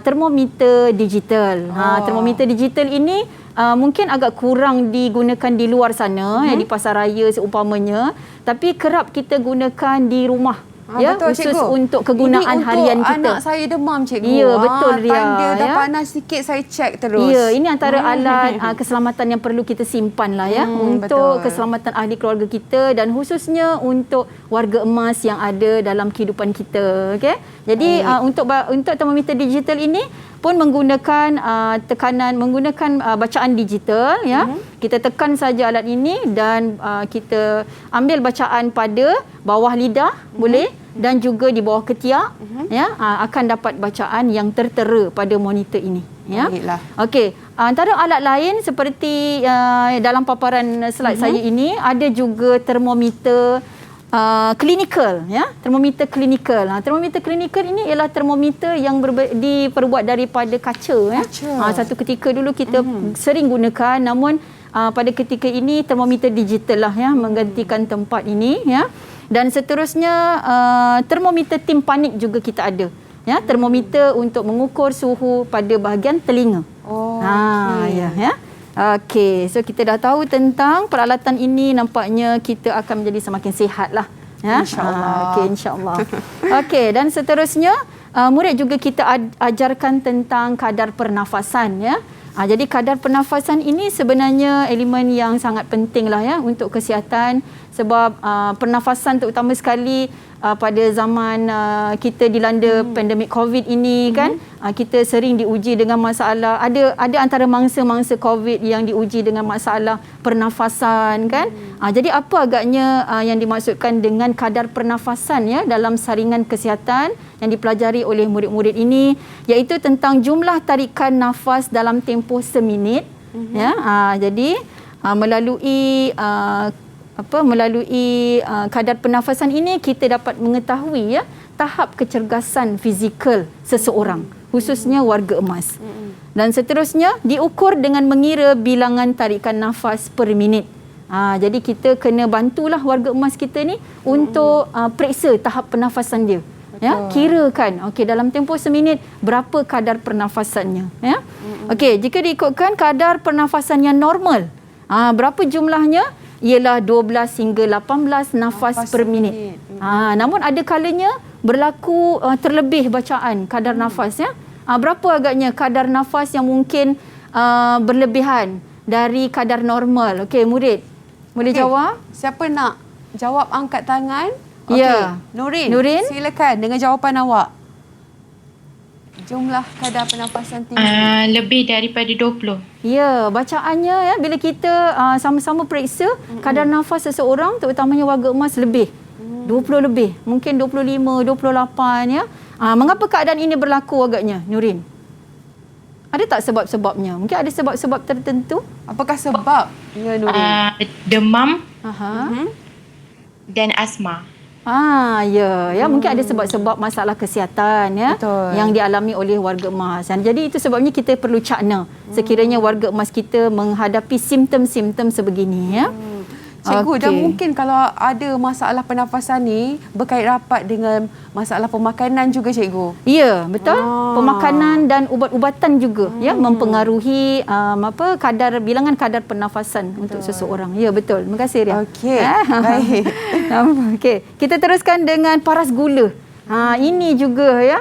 [SPEAKER 3] termometer digital. Termometer digital ini mungkin agak kurang digunakan di luar sana, di pasaraya seumpamanya, tapi kerap kita gunakan di rumah.
[SPEAKER 2] Betul,
[SPEAKER 3] khusus
[SPEAKER 2] cikgu.
[SPEAKER 3] untuk kegunaan
[SPEAKER 2] ini
[SPEAKER 3] harian
[SPEAKER 2] untuk
[SPEAKER 3] kita.
[SPEAKER 2] Anak saya demam cikgu.
[SPEAKER 3] Ya, betul Ria.
[SPEAKER 2] Tanda dah panas sikit saya cek terus.
[SPEAKER 3] Ya, ini antara alat keselamatan yang perlu kita simpan lah untuk keselamatan ahli keluarga kita, dan khususnya untuk warga emas yang ada dalam kehidupan kita. Okey. Jadi untuk termometer digital ini pun menggunakan menggunakan bacaan digital Kita tekan saja alat ini dan kita ambil bacaan pada bawah lidah boleh, dan juga di bawah ketiak akan dapat bacaan yang tertera pada monitor ini. Okey, antara alat lain seperti dalam paparan slide saya ini ada juga termometer klinikal termometer klinikal. Termometer klinikal ini ialah termometer yang diperbuat daripada kaca. Satu ketika dulu kita sering gunakan, namun pada ketika ini termometer digital lah menggantikan tempat ini Dan seterusnya termometer timpanik juga kita ada. Termometer untuk mengukur suhu pada bahagian telinga. Okey, so kita dah tahu tentang peralatan ini, nampaknya kita akan menjadi semakin sihat lah.
[SPEAKER 2] InsyaAllah.
[SPEAKER 3] Okey, insyaAllah. Okey, dan seterusnya murid juga kita ajarkan tentang kadar pernafasan. Jadi kadar pernafasan ini sebenarnya elemen yang sangat penting lah untuk kesihatan, sebab pernafasan terutama sekali pada zaman kita dilanda pandemik COVID ini kan, kita sering diuji dengan masalah, ada antara mangsa-mangsa COVID yang diuji dengan masalah pernafasan kan. Jadi apa agaknya yang dimaksudkan dengan kadar pernafasan dalam saringan kesihatan yang dipelajari oleh murid-murid ini, iaitu tentang jumlah tarikan nafas dalam tempoh seminit. Jadi melalui kadar pernafasan ini kita dapat mengetahui tahap kecergasan fizikal seseorang, khususnya warga emas. Dan seterusnya diukur dengan mengira bilangan tarikan nafas per minit. Jadi kita kena bantulah warga emas kita ni untuk periksa tahap pernafasan dia. Kirakan dalam tempoh seminit berapa kadar pernafasannya. Jika diikutkan kadar pernafasan yang normal, berapa jumlahnya? Ialah 12 hingga 18 nafas per minit. Namun ada kalanya berlaku terlebih bacaan kadar nafas. Berapa agaknya kadar nafas yang mungkin berlebihan dari kadar normal? Okey, murid boleh jawab?
[SPEAKER 2] Siapa nak jawab angkat tangan?
[SPEAKER 3] Ya.
[SPEAKER 2] Nurin, silakan dengan jawapan awak. Jumlah kadar pernafasan tinggi.
[SPEAKER 8] Lebih daripada 20.
[SPEAKER 3] Ya, bacaannya bila kita sama-sama periksa kadar nafas seseorang, terutamanya warga emas, lebih. 20 lebih. Mungkin 25, 28 Mengapa keadaan ini berlaku agaknya, Nurin? Ada tak sebab-sebabnya? Mungkin ada sebab-sebab tertentu?
[SPEAKER 2] Apakah sebab? Ya, Nurin.
[SPEAKER 8] Demam
[SPEAKER 3] Aha.
[SPEAKER 8] dan asma.
[SPEAKER 3] Ya, mungkin ada sebab-sebab masalah kesihatan ya
[SPEAKER 2] Betul.
[SPEAKER 3] yang dialami oleh warga emas. Dan jadi itu sebabnya kita perlu cakna sekiranya warga emas kita menghadapi simptom-simptom sebegini ya.
[SPEAKER 2] Cikgu, dan
[SPEAKER 3] Okey.
[SPEAKER 2] mungkin kalau ada masalah pernafasan ni berkait rapat dengan masalah pemakanan juga, cikgu.
[SPEAKER 3] Ya, betul. Pemakanan dan ubat-ubatan juga ya mempengaruhi bilangan kadar pernafasan untuk seseorang. Ya, betul. Terima kasih Ria.
[SPEAKER 2] Okey, baik.
[SPEAKER 3] Okey, kita teruskan dengan paras gula. Ini juga ya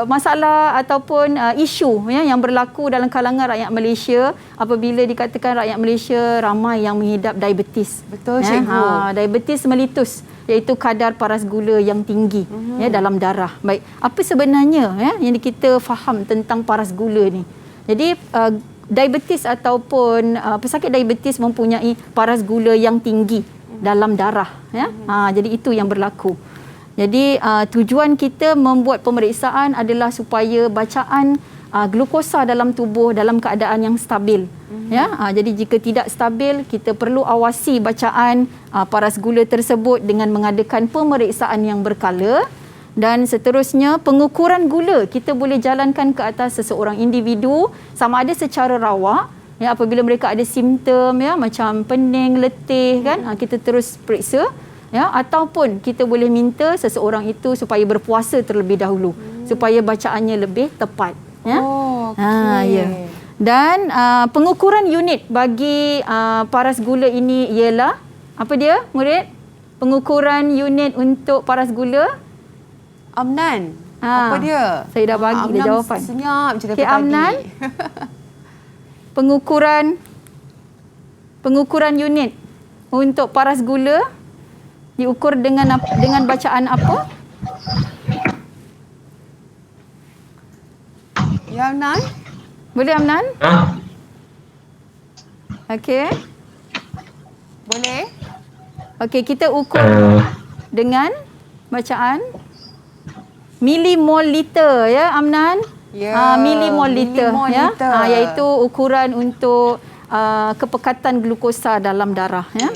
[SPEAKER 3] masalah ataupun isu ya yang berlaku dalam kalangan rakyat Malaysia apabila dikatakan rakyat Malaysia ramai yang mengidap diabetes.
[SPEAKER 2] Betul, cikgu.
[SPEAKER 3] Diabetes mellitus iaitu kadar paras gula yang tinggi ya dalam darah. Baik, apa sebenarnya ya yang kita faham tentang paras gula ni? Jadi diabetes ataupun pesakit diabetes mempunyai paras gula yang tinggi dalam darah ya. Jadi itu yang berlaku. Jadi tujuan kita membuat pemeriksaan adalah supaya bacaan glukosa dalam tubuh dalam keadaan yang stabil. Ya, jadi jika tidak stabil, kita perlu awasi bacaan paras gula tersebut dengan mengadakan pemeriksaan yang berkala. Dan seterusnya, pengukuran gula kita boleh jalankan ke atas seseorang individu sama ada secara rawak ya apabila mereka ada simptom ya macam pening, letih kan, kita terus periksa. Ya, ataupun kita boleh minta seseorang itu supaya berpuasa terlebih dahulu supaya bacaannya lebih tepat ya. Ya. Dan pengukuran unit bagi paras gula ini ialah apa dia murid? Pengukuran unit untuk paras gula
[SPEAKER 2] Amnan. Apa dia?
[SPEAKER 3] Saya dah bagi dah jawapan.
[SPEAKER 2] Senyap je
[SPEAKER 3] Okey, Amnan. Pengukuran unit untuk paras gula diukur dengan bacaan apa?
[SPEAKER 2] Ya, Amnan?
[SPEAKER 3] Boleh, Amnan? Okey.
[SPEAKER 2] Boleh?
[SPEAKER 3] Okey, kita ukur dengan bacaan milimol liter ya, Amnan?
[SPEAKER 2] Ya,
[SPEAKER 3] milimol liter ya.
[SPEAKER 2] liter.
[SPEAKER 3] Iaitu ukuran untuk kepekatan glukosa dalam darah ya.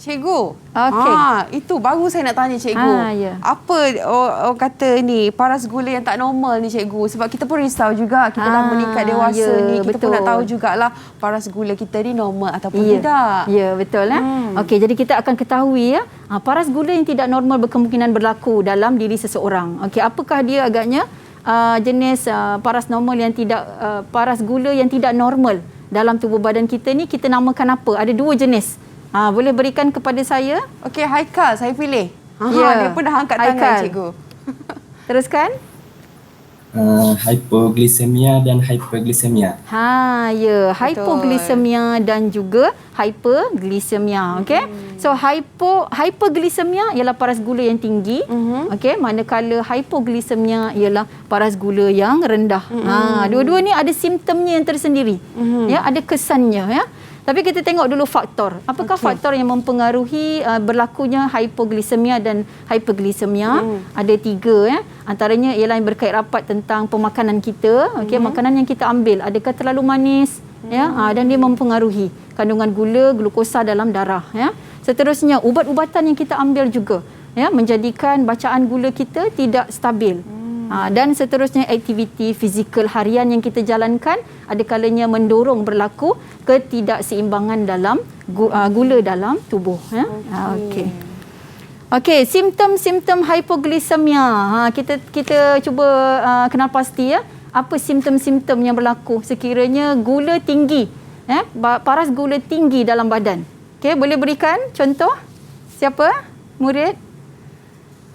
[SPEAKER 2] Cikgu,
[SPEAKER 3] Okey.
[SPEAKER 2] itu baru saya nak tanya cikgu.
[SPEAKER 3] Ya.
[SPEAKER 2] Apa orang kata ni paras gula yang tak normal ni, cikgu? Sebab kita pun risau juga, kita dah meningkat dewasa ni, kita pun nak tahu jugalah paras gula kita ni normal ataupun tidak.
[SPEAKER 3] Ya, betul Okey, jadi kita akan ketahui ya, paras gula yang tidak normal berkemungkinan berlaku dalam diri seseorang. Okey, apakah dia agaknya jenis paras normal yang tidak paras gula yang tidak normal dalam tubuh badan kita ni kita namakan apa? Ada dua jenis. Boleh berikan kepada saya?
[SPEAKER 2] Okey, Haikal, saya pilih.
[SPEAKER 3] Ya,
[SPEAKER 2] Dia pun dah angkat tangan,
[SPEAKER 3] Haikal.
[SPEAKER 2] cikgu.
[SPEAKER 3] Teruskan.
[SPEAKER 1] Hypoglycemia dan hyperglycemia.
[SPEAKER 3] Ya, hypoglycemia dan juga hyperglycemia, okey. So hyperglycemia ialah paras gula yang tinggi, okey, manakala hypoglycemia ialah paras gula yang rendah. Dua-dua ni ada simptomnya yang tersendiri. Ya, ada kesannya ya. Tapi kita tengok dulu faktor. Apakah faktor yang mempengaruhi berlakunya hypoglycemia dan hyperglycemia? Ada 3 ya. Antaranya ialah yang berkait rapat tentang pemakanan kita, okey, makanan yang kita ambil adakah terlalu manis ya, dan dia mempengaruhi kandungan gula, glukosa dalam darah ya. Seterusnya ubat-ubatan yang kita ambil juga ya menjadikan bacaan gula kita tidak stabil. Dan seterusnya aktiviti fizikal harian yang kita jalankan ada kalanya mendorong berlaku ketidakseimbangan dalam gula dalam tubuh ya. Okey, simptom-simptom hypoglycemia. Kita cuba kenal pasti ya. Apa simptom-simptom yang berlaku sekiranya gula tinggi paras gula tinggi dalam badan. Okey, boleh berikan contoh? Siapa? Murid?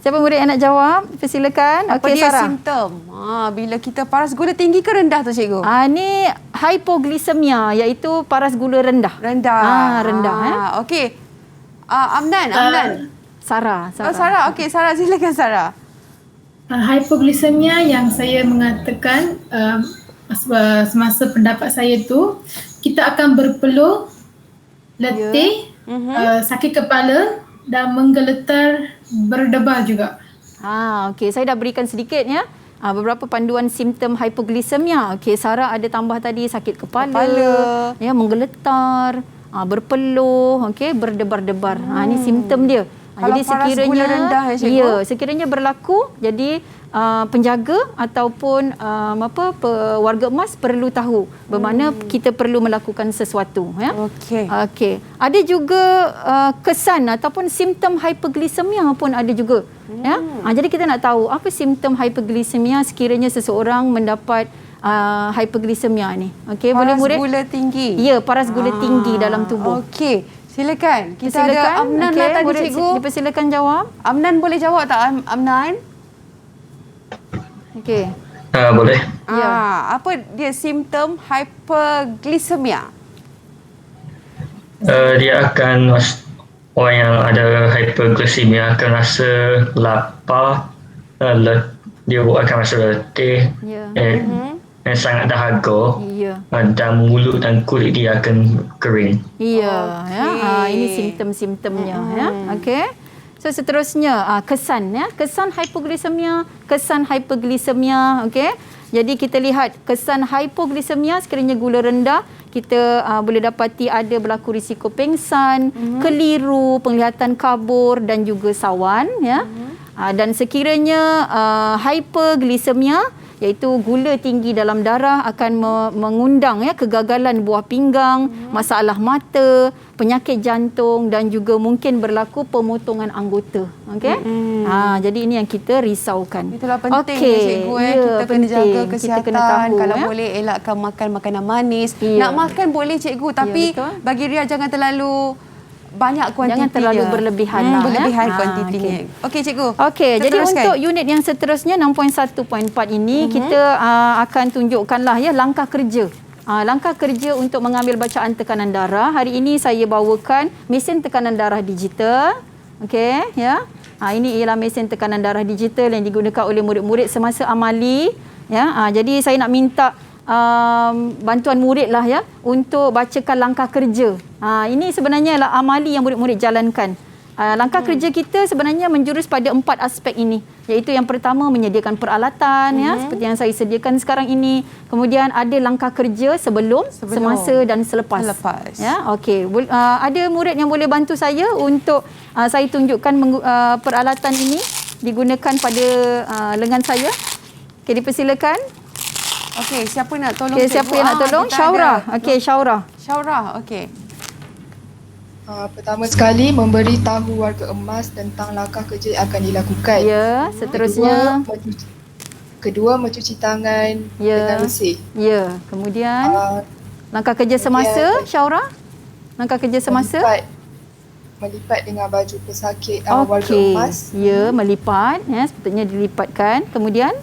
[SPEAKER 3] Siapa murid yang nak jawab? Persilakan.
[SPEAKER 2] Apa dia simptom? Bila kita paras gula tinggi ke rendah tu, cikgu?
[SPEAKER 3] Ni hypoglycemia iaitu paras gula rendah. Rendah.
[SPEAKER 2] Okey. Amnan.
[SPEAKER 3] Sarah.
[SPEAKER 2] Sarah. Okey, Sarah, silakan Sarah.
[SPEAKER 4] Hypoglycemia yang saya mengatakan semasa pendapat saya tu, kita akan berpeluh, letih, sakit kepala dan menggeletar, berdebar juga.
[SPEAKER 3] Okey, saya dah berikan sedikit ya. beberapa panduan simptom hypoglycemia. Okey, Sarah ada tambah tadi sakit kepala. Ya, menggeletar, berpeluh, okey, berdebar-debar. Ini simptom dia. Jadi sekiranya
[SPEAKER 2] gula rendah,
[SPEAKER 3] sekiranya berlaku, jadi penjaga ataupun warga emas perlu tahu bermakna kita perlu melakukan sesuatu, ya. Okey. Ada juga kesan ataupun simptom hypoglycemia pun ada juga, ya. Jadi kita nak tahu apa simptom hypoglycemia sekiranya seseorang mendapat hypoglycemia ni. Okey, boleh murid?
[SPEAKER 2] Paras gula tinggi.
[SPEAKER 3] Ya, paras gula tinggi dalam tubuh.
[SPEAKER 2] Okey. Silakan. Kita ada Amnan lah tadi, cikgu.
[SPEAKER 3] Dipersilakan jawab.
[SPEAKER 2] Amnan boleh jawab tak, Amnan?
[SPEAKER 3] Okey.
[SPEAKER 6] Boleh.
[SPEAKER 2] Apa dia simptom hyperglycemia?
[SPEAKER 6] Dia akan orang yang ada hyperglycemia akan rasa lapar, dia akan rasa letih, dan sangat dahaga, dan mulut dan kulit dia akan kering.
[SPEAKER 3] Ini simptom-simptomnya, ya. Okey. So seterusnya kesan, ya. Kesan hypoglycemia, okey. Jadi kita lihat kesan hypoglycemia sekiranya gula rendah, kita boleh dapati ada berlaku risiko pengsan, keliru, penglihatan kabur dan juga sawan, ya. Dan sekiranya hyperglycemia iaitu gula tinggi dalam darah akan mengundang, ya, kegagalan buah pinggang, masalah mata, penyakit jantung dan juga mungkin berlaku pemotongan anggota. Okey. Jadi ini yang kita risaukan.
[SPEAKER 2] Itulah penting, cikgu. Kita kena jaga kesihatan.
[SPEAKER 3] Kita kena tahu,
[SPEAKER 2] kalau boleh elakkan makan makanan manis. Nak makan boleh, cikgu, tapi bagi Ria jangan terlalu banyak kuantitinya.
[SPEAKER 3] Jangan terlalu berlebihan lah.
[SPEAKER 2] Berlebihan kuantitinya. Okey, cikgu.
[SPEAKER 3] Okey, jadi untuk unit yang seterusnya 6.1.4 ini kita akan tunjukkanlah, ya, langkah kerja. Langkah kerja untuk mengambil bacaan tekanan darah. Hari ini saya bawakan mesin tekanan darah digital. Okey, ya. Ini ialah mesin tekanan darah digital yang digunakan oleh murid-murid semasa amali, ya. Jadi saya nak minta bantuan murid lah, ya, untuk bacakan langkah kerja. Ini sebenarnya adalah amali yang murid-murid jalankan. Langkah kerja kita sebenarnya menjurus pada 4 aspek ini, iaitu yang pertama menyediakan peralatan, ya, seperti yang saya sediakan sekarang ini. Kemudian ada langkah kerja sebelum, semasa dan selepas. Ya, okey. Ada murid yang boleh bantu saya untuk saya tunjukkan peralatan ini digunakan pada lengan saya. Okey, dipersilakan.
[SPEAKER 2] Okey, siapa nak tolong?
[SPEAKER 3] Okey, siapa yang nak tolong? Syaura. Okey, Syaura.
[SPEAKER 2] Okey.
[SPEAKER 7] Pertama sekali memberitahu warga emas tentang langkah kerja yang akan dilakukan.
[SPEAKER 3] Ya, seterusnya.
[SPEAKER 7] Kedua mencuci tangan dengan bersih.
[SPEAKER 3] Ya, kemudian langkah kerja semasa, Syaura? Langkah kerja semasa?
[SPEAKER 7] Melipat dengan baju pesakit warga emas.
[SPEAKER 3] Ya, melipat, ya, sepatutnya dilipatkan. Kemudian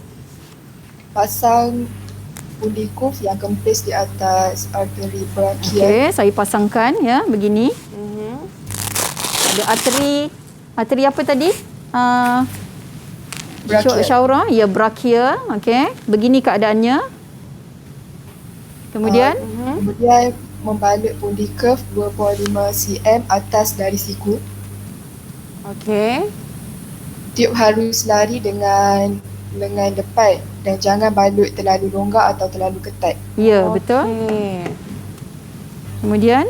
[SPEAKER 7] pasang undi kuf yang kempis di atas arteri brachial.
[SPEAKER 3] Okey, saya pasangkan, ya, begini. Ada arteri apa tadi? Syaura, ya, brachial. Okey, begini keadaannya. Kemudian
[SPEAKER 7] membalut undi curve 2.5 cm atas dari siku.
[SPEAKER 2] Okey.
[SPEAKER 7] Tiup harus lari dengan lengan depan dan jangan balut terlalu longgar atau terlalu ketat.
[SPEAKER 3] Ya, betul. Kemudian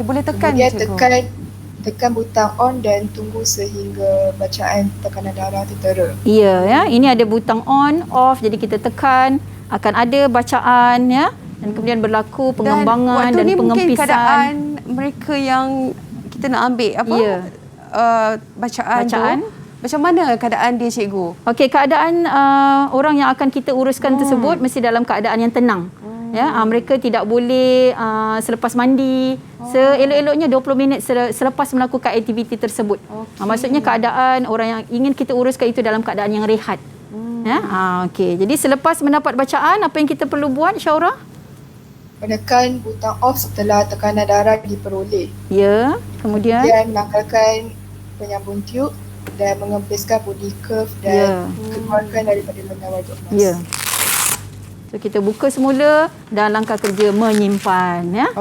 [SPEAKER 2] boleh tekan.
[SPEAKER 7] Kemudian tekan butang on dan tunggu sehingga bacaan tekanan darah tertera.
[SPEAKER 3] Ya, ya, ini ada butang on, off, jadi kita tekan, akan ada bacaan, ya, dan kemudian berlaku pengembangan dan pengempisan.
[SPEAKER 2] Mungkin keadaan mereka yang kita nak ambil bacaan tu. Macam mana keadaan dia, cikgu?
[SPEAKER 3] Okey, keadaan orang yang akan kita uruskan tersebut mesti dalam keadaan yang tenang. Ya, mereka tidak boleh selepas mandi. Seelok-eloknya 20 minit selepas melakukan aktiviti tersebut. Maksudnya keadaan orang yang ingin kita uruskan itu dalam keadaan yang rehat. Ya, okey. Jadi selepas mendapat bacaan, apa yang kita perlu buat, Syaura?
[SPEAKER 7] Menekan butang off setelah tekanan darah diperoleh.
[SPEAKER 3] Ya, kemudian
[SPEAKER 7] menanggalkan penyambung tiup dan mengempiskan body curve dan keluarkan daripada lengan warga emas.
[SPEAKER 3] Ya. So kita buka semula dan langkah kerja menyimpan, ya.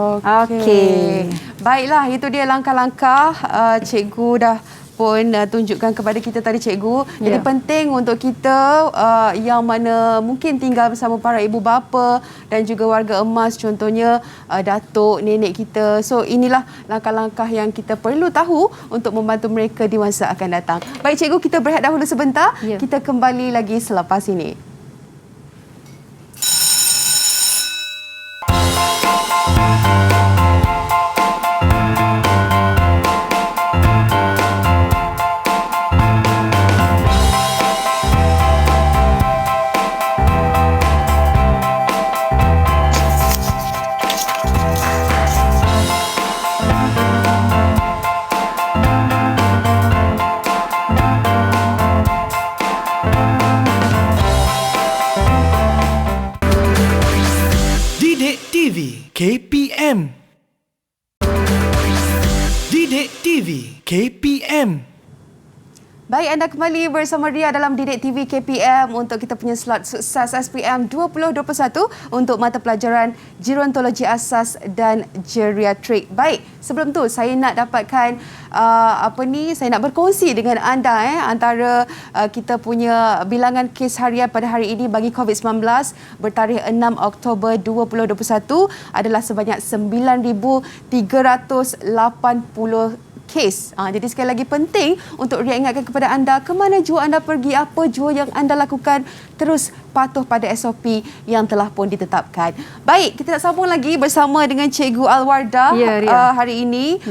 [SPEAKER 2] Okey. Baiklah, itu dia langkah-langkah cikgu dah pun tunjukkan kepada kita tadi cikgu. Jadi penting untuk kita yang mana mungkin tinggal bersama para ibu bapa dan juga warga emas, contohnya datuk, nenek kita. So inilah langkah-langkah yang kita perlu tahu untuk membantu mereka di masa akan datang. Baik cikgu, kita berehat dahulu sebentar. Kita kembali lagi selepas ini.
[SPEAKER 9] KPM. Didik TV KPM.
[SPEAKER 2] Baik, anda kembali bersama Ria dalam Didik TV KPM untuk kita punya slot sukses SPM 2021 untuk mata pelajaran Gerontologi Asas dan Geriatrik. Baik, sebelum tu saya nak dapatkan saya nak berkongsi dengan anda antara kita punya bilangan kes harian pada hari ini bagi COVID-19 bertarikh 6 Oktober 2021 adalah sebanyak 9,380 kes. Jadi sekali lagi penting untuk Ria ingatkan kepada anda, ke mana jua anda pergi, apa jua yang anda lakukan, terus patuh pada SOP yang telah pun ditetapkan. Baik, kita nak sambung lagi bersama dengan Cikgu Alwardah hari ini.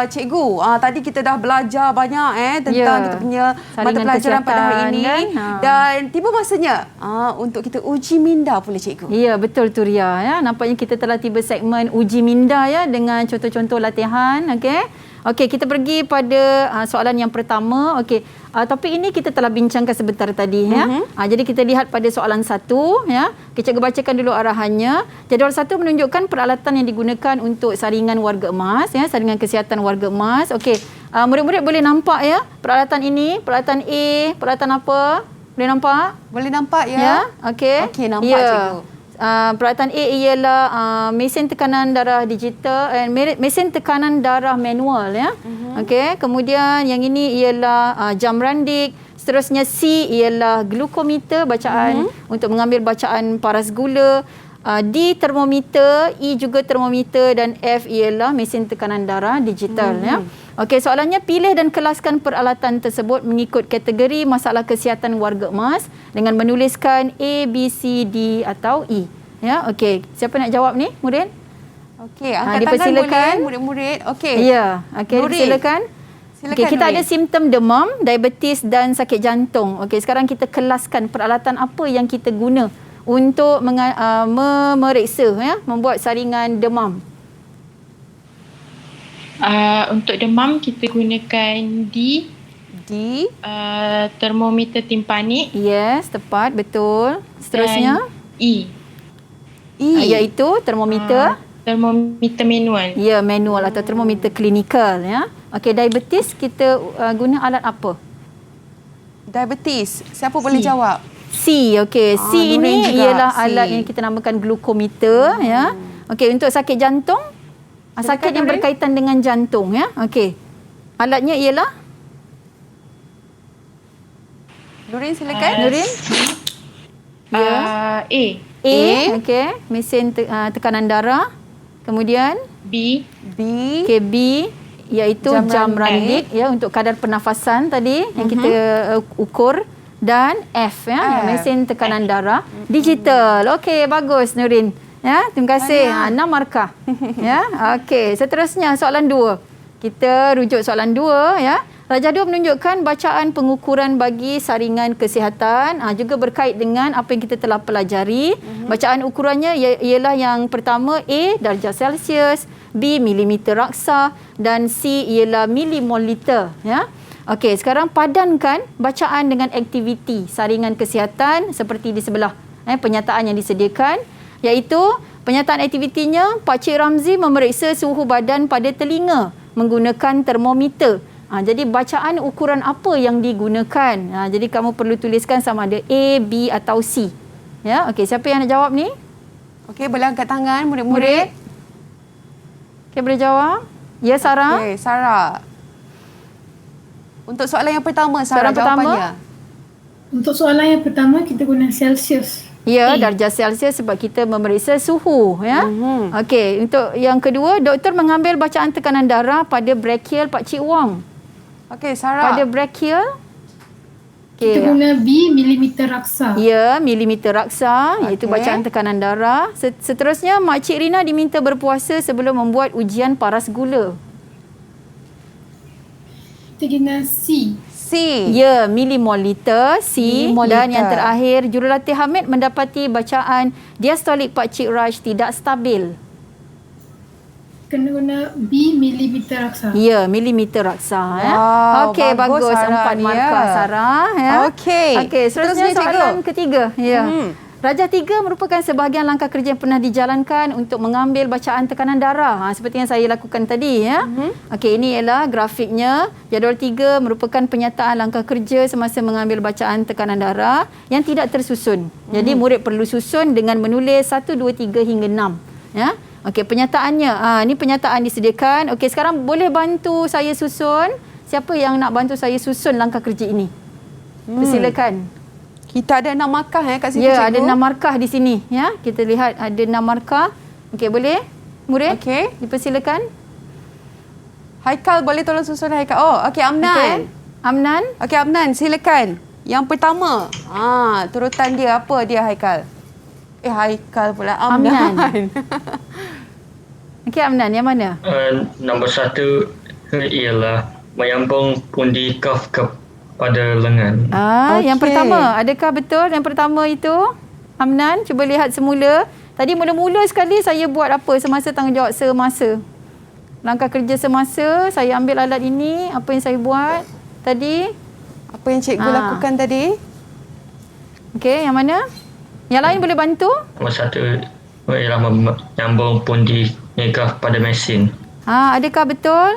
[SPEAKER 2] Cikgu, tadi kita dah belajar banyak tentang kita punya mata pelajaran pada hari ini dan tiba masanya untuk kita uji minda pula cikgu.
[SPEAKER 3] Ya, betul tu Ria. Nampaknya kita telah tiba segmen uji minda dengan contoh-contoh latihan. Okey, kita pergi pada soalan yang pertama. Okey, topik ini kita telah bincangkan sebentar tadi jadi kita lihat pada soalan 1 Okay, cikgu bacakan dulu arahannya. Jadual 1 menunjukkan peralatan yang digunakan untuk saringan warga emas saringan kesihatan warga emas. Okey, murid-murid boleh nampak peralatan ini, peralatan A, peralatan apa? Boleh nampak?
[SPEAKER 2] Boleh nampak ya.
[SPEAKER 3] Okey.
[SPEAKER 2] Okey, nampak cikgu.
[SPEAKER 3] Peralatan A ialah mesin tekanan darah digital, mesin tekanan darah manual Okey, kemudian yang ini ialah jam randik. Seterusnya C ialah glukometer, bacaan untuk mengambil bacaan paras gula. D termometer, E juga termometer dan F ialah mesin tekanan darah digital Okey, soalannya pilih dan kelaskan peralatan tersebut mengikut kategori masalah kesihatan warga emas dengan menuliskan A, B, C, D atau E. Okey, siapa nak jawab ni, murid?
[SPEAKER 2] Okey, angkat tangan boleh murid-murid. Okey.
[SPEAKER 3] Okey, silakan. Okey, kita ada simptom demam, diabetes dan sakit jantung. Okey, sekarang kita kelaskan peralatan apa yang kita guna untuk memeriksa membuat saringan demam.
[SPEAKER 8] Untuk demam kita gunakan D. Termometer timpanik.
[SPEAKER 3] Yes, tepat, betul. Seterusnya
[SPEAKER 8] dan
[SPEAKER 3] iaitu termometer
[SPEAKER 8] manual.
[SPEAKER 3] Ya, manual atau termometer klinikal Okey, diabetes kita guna alat apa?
[SPEAKER 2] Diabetes. Siapa boleh jawab?
[SPEAKER 3] C. Okey, C ini ialah alat yang kita namakan glukometer Okey, untuk sakit jantung, sakit yang berkaitan dengan jantung Okey. Alatnya ialah
[SPEAKER 2] Nurin, silakan.
[SPEAKER 3] Nurin.
[SPEAKER 8] A.
[SPEAKER 3] Okey, mesin tekanan darah. Kemudian
[SPEAKER 8] B.
[SPEAKER 3] Okey, B iaitu jam randik untuk kadar pernafasan tadi yang kita ukur, dan F mesin tekanan darah digital. Okey, bagus Nurin. Terima kasih. 6 markah. Okey, seterusnya soalan 2. Kita rujuk soalan 2 Rajah 2 menunjukkan bacaan pengukuran bagi saringan kesihatan, juga berkait dengan apa yang kita telah pelajari. Bacaan ukurannya ialah yang pertama A, darjah Celsius, B, milimeter raksa dan C ialah milimoliter. Okey, sekarang padankan bacaan dengan aktiviti saringan kesihatan seperti di sebelah penyataan yang disediakan, iaitu penyataan aktivitinya Pak Cik Ramzi memeriksa suhu badan pada telinga menggunakan termometer. Jadi bacaan ukuran apa yang digunakan? Jadi kamu perlu tuliskan sama ada A, B atau C. Okey, siapa yang nak jawab ni?
[SPEAKER 2] Okey, boleh angkat tangan murid-murid.
[SPEAKER 3] Okey, boleh jawab? Ya, Sarah.
[SPEAKER 2] Okey, Sarah. Untuk soalan yang pertama, Sarah,
[SPEAKER 3] Soalan pertama?
[SPEAKER 2] jawapannya.
[SPEAKER 4] Untuk soalan yang pertama, kita guna Celsius.
[SPEAKER 3] Ya,
[SPEAKER 4] Okey.
[SPEAKER 3] darjah Celsius sebab kita memeriksa suhu, ya. Okey, untuk yang kedua, doktor mengambil bacaan tekanan darah pada brachial Pak Cik Wong.
[SPEAKER 2] Okey, Sarah.
[SPEAKER 3] Pada brachial.
[SPEAKER 4] Kita
[SPEAKER 3] Okey.
[SPEAKER 4] guna B, milimeter raksa.
[SPEAKER 3] Ya, milimeter raksa, iaitu
[SPEAKER 2] Okey.
[SPEAKER 3] bacaan tekanan darah. Seterusnya, Makcik Rina diminta berpuasa sebelum membuat ujian paras gula.
[SPEAKER 4] Kita guna C.
[SPEAKER 2] C.
[SPEAKER 3] Ya, milimoliter, C.
[SPEAKER 2] Milimoliter.
[SPEAKER 3] Dan yang terakhir, jurulatih Hamid mendapati bacaan diastolik Pak Cik Raj tidak stabil.
[SPEAKER 4] Kena guna B, milimeter raksa.
[SPEAKER 3] Ya, milimeter raksa.
[SPEAKER 2] Wow,
[SPEAKER 3] Okey,
[SPEAKER 2] bagus,
[SPEAKER 3] bagus.
[SPEAKER 2] Sarah
[SPEAKER 3] 4
[SPEAKER 2] ni,
[SPEAKER 3] markah,
[SPEAKER 2] ya.
[SPEAKER 3] Sarah. Ya.
[SPEAKER 2] Okey.
[SPEAKER 3] Okey, seterusnya
[SPEAKER 2] Terusnya, cikgu.
[SPEAKER 3] soalan ketiga. Ya. Rajah 3 merupakan sebahagian langkah kerja yang pernah dijalankan untuk mengambil bacaan tekanan darah. Seperti yang saya lakukan tadi. Ya. Okey, ini ialah grafiknya. Jadual 3 merupakan penyataan langkah kerja semasa mengambil bacaan tekanan darah yang tidak tersusun. Jadi, murid perlu susun dengan menulis 1, 2, 3 hingga 6. Ya. Okey, penyataannya. Ini penyataan disediakan. Okey, sekarang boleh bantu saya susun. Siapa yang nak bantu saya susun langkah kerja ini? Persilakan.
[SPEAKER 2] Kita ada 6 markah kat situ,
[SPEAKER 3] Ya, ada
[SPEAKER 2] cikgu.
[SPEAKER 3] 6 markah di sini. Ya, kita lihat ada 6 markah. Okey, boleh? Murid?
[SPEAKER 2] Okey.
[SPEAKER 3] Dipersilakan.
[SPEAKER 2] Haikal, boleh tolong susun Haikal. Oh, okey, Amnan.
[SPEAKER 3] Okey. Amnan?
[SPEAKER 2] Okey, Amnan, silakan. Yang pertama. Turutan dia apa dia, Haikal? Haikal pula. Amnan.
[SPEAKER 3] Okey, Amnan, yang mana?
[SPEAKER 6] Nombor 1 ialah menyambung pundi kaf kepada lengan.
[SPEAKER 3] Yang
[SPEAKER 2] Okey.
[SPEAKER 3] pertama. Adakah betul yang pertama itu? Amnan, cuba lihat semula. Tadi mula-mula sekali saya buat apa semasa tanggungjawab semasa? Langkah kerja semasa, saya ambil alat ini, apa yang saya buat tadi?
[SPEAKER 2] Apa yang cikgu lakukan tadi?
[SPEAKER 3] Okey, yang mana? Yang lain boleh bantu?
[SPEAKER 6] Nombor 1 ialah menyambung pundi kaf pada mesin.
[SPEAKER 3] Adakah betul?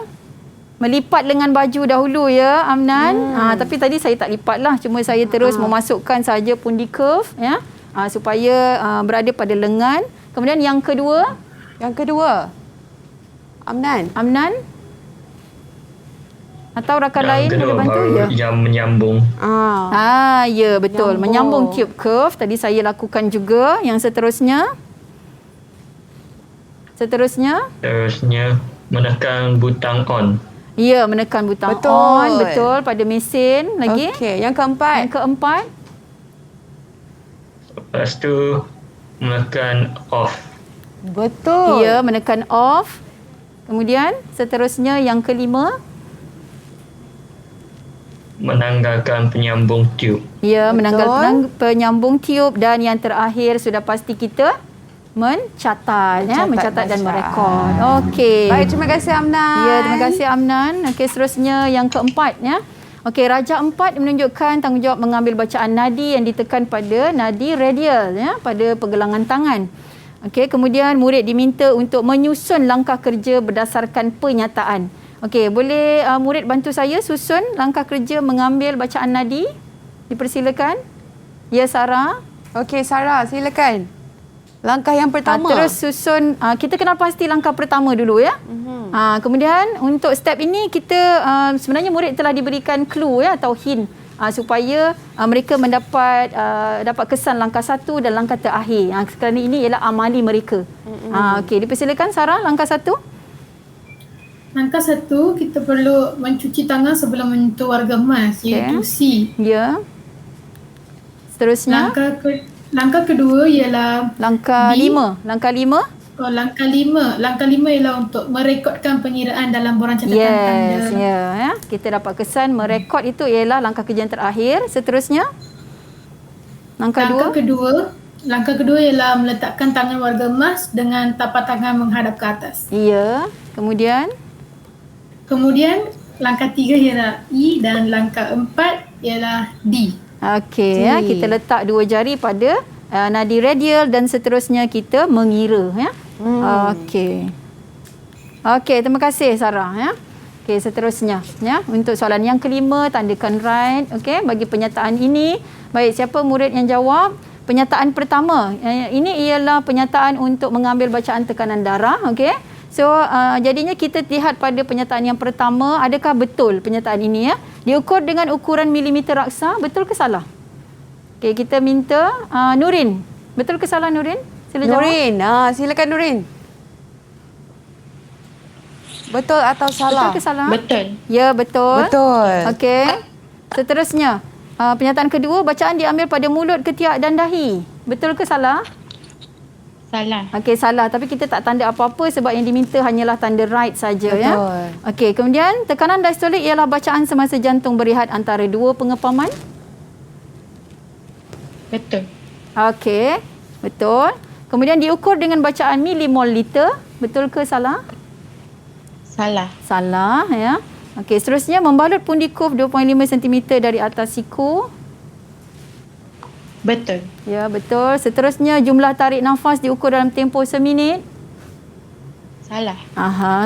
[SPEAKER 3] Melipat lengan baju dahulu ya, Amnan. Tapi tadi saya tak lipat lah. Cuma saya terus memasukkan saja pundi curve ya. Supaya berada pada lengan. Kemudian yang kedua.
[SPEAKER 2] Yang kedua. Amnan.
[SPEAKER 3] Amnan? Atau rakan
[SPEAKER 6] Yang
[SPEAKER 3] lain
[SPEAKER 6] kedua
[SPEAKER 3] boleh bantu?
[SPEAKER 6] baru
[SPEAKER 3] Ya.
[SPEAKER 6] yang menyambung.
[SPEAKER 3] Ya betul.
[SPEAKER 2] Nyambung.
[SPEAKER 3] Menyambung tube curve. Tadi saya lakukan juga. Yang seterusnya. Seterusnya.
[SPEAKER 6] Terusnya menekan butang on.
[SPEAKER 3] Ya, menekan butang
[SPEAKER 2] Betul.
[SPEAKER 3] on. Betul. Pada mesin. Lagi.
[SPEAKER 2] Okey, yang keempat.
[SPEAKER 3] Yang keempat.
[SPEAKER 6] Lepas tu menekan off.
[SPEAKER 2] Betul.
[SPEAKER 3] Ya, menekan off. Kemudian seterusnya yang kelima.
[SPEAKER 6] Menanggalkan penyambung tube.
[SPEAKER 3] Ya,
[SPEAKER 2] Betul.
[SPEAKER 3] menanggalkan penyambung tiub. Dan yang terakhir sudah pasti kita mencatat ya, mencatat dan
[SPEAKER 2] bacaan.
[SPEAKER 3] merekod. Okey.
[SPEAKER 2] Baik, terima kasih Amnan.
[SPEAKER 3] Ya, terima kasih Amnan. Okey, seterusnya yang keempat ya. Okey, Rajah 4 menunjukkan tanggungjawab mengambil bacaan nadi yang ditekan pada nadi radial ya, pada pergelangan tangan. Okey, kemudian murid diminta untuk menyusun langkah kerja berdasarkan penyataan. Okey, boleh murid bantu saya susun langkah kerja mengambil bacaan nadi? Dipersilakan. Ya, Sarah.
[SPEAKER 2] Okey, Sarah, silakan. Langkah yang pertama.
[SPEAKER 3] Terus susun, kita kenal pasti langkah pertama dulu ya. Kemudian untuk step ini kita sebenarnya murid telah diberikan clue ya atau hint supaya mereka dapat kesan langkah 1 dan langkah terakhir. Kerana ini ialah amali mereka. Okey, dipersilakan Sarah langkah 1.
[SPEAKER 4] Langkah 1, kita perlu mencuci tangan sebelum menyentuh warga emas, iaitu C.
[SPEAKER 3] Ya. Seterusnya
[SPEAKER 4] Langkah kedua ialah
[SPEAKER 3] langkah
[SPEAKER 4] B.
[SPEAKER 3] 5. Langkah 5.
[SPEAKER 4] Langkah 5. Langkah 5 ialah untuk merekodkan pengiraan dalam borang catatan tanda.
[SPEAKER 3] Yes, ya. Kita dapat kesan merekod itu ialah langkah kerja yang terakhir. Seterusnya langkah 2.
[SPEAKER 4] Langkah kedua ialah meletakkan tangan warga emas dengan tapak tangan menghadap ke atas.
[SPEAKER 3] Ya. Kemudian
[SPEAKER 4] langkah 3 ialah E dan langkah 4 ialah D.
[SPEAKER 3] okey ya, kita letak 2 jari pada nadi radial dan seterusnya kita mengira ya. Okey. Okey, terima kasih Sarah ya. Okey, seterusnya ya. Untuk soalan yang kelima, tandakan right okey bagi penyataan ini. Baik, siapa murid yang jawab? Penyataan pertama. Ini ialah penyataan untuk mengambil bacaan tekanan darah okey. So jadinya kita lihat pada pernyataan yang pertama, adakah betul pernyataan ini ya? Diukur dengan ukuran milimeter raksa, betul ke salah? Okey, kita minta Nurin. Betul ke salah Nurin? Sila jawab.
[SPEAKER 2] Nurin, silakan Nurin. Betul atau salah?
[SPEAKER 3] Betul ke salah?
[SPEAKER 8] Betul.
[SPEAKER 3] Ya, betul.
[SPEAKER 2] Betul.
[SPEAKER 3] Okey. Seterusnya, pernyataan kedua, bacaan diambil pada mulut, ketiak dan dahi. Betul ke salah?
[SPEAKER 8] Salah.
[SPEAKER 3] Okey, salah. Tapi kita tak tanda apa-apa sebab yang diminta hanyalah tanda right saja ya. Okey, kemudian tekanan diastolik ialah bacaan semasa jantung berehat antara dua pengepaman.
[SPEAKER 8] Betul.
[SPEAKER 3] Okey, betul. Kemudian diukur dengan bacaan milimol liter. Betul ke salah?
[SPEAKER 8] Salah.
[SPEAKER 3] Salah ya. Okey, seterusnya membalut pundi kuf 2.5 cm dari atas siku.
[SPEAKER 8] Betul.
[SPEAKER 3] Ya, betul. Seterusnya jumlah tarik nafas diukur dalam tempoh seminit.
[SPEAKER 8] Salah.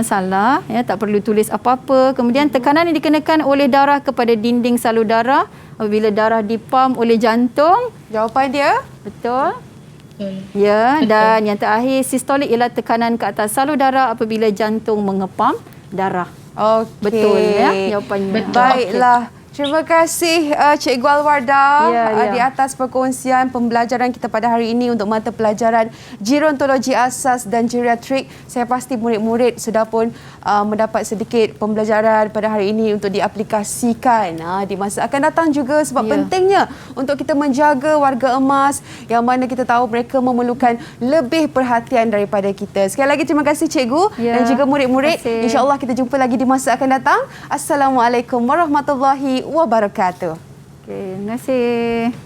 [SPEAKER 3] Salah. Ya, tak perlu tulis apa-apa. Kemudian tekanan yang dikenakan oleh darah kepada dinding salur darah apabila darah dipam oleh jantung.
[SPEAKER 2] Jawapan dia?
[SPEAKER 3] Betul.
[SPEAKER 8] Betul.
[SPEAKER 3] Ya, dan yang terakhir sistolik ialah tekanan ke atas salur darah apabila jantung mengepam darah.
[SPEAKER 2] Okey.
[SPEAKER 3] Betul ya jawapannya.
[SPEAKER 8] Betul.
[SPEAKER 2] Baiklah. Terima kasih Cikgu Alwarda di atas perkongsian pembelajaran kita pada hari ini untuk mata pelajaran gerontologi asas dan geriatrik. Saya pasti murid-murid sudah pun mendapat sedikit pembelajaran pada hari ini untuk diaplikasikan di masa akan datang juga sebab pentingnya untuk kita menjaga warga emas yang mana kita tahu mereka memerlukan lebih perhatian daripada kita. Sekali lagi terima kasih Cikgu dan juga murid-murid. InsyaAllah kita jumpa lagi di masa akan datang. Assalamualaikum warahmatullahi wabarakatuh.
[SPEAKER 3] Okey, terima kasih.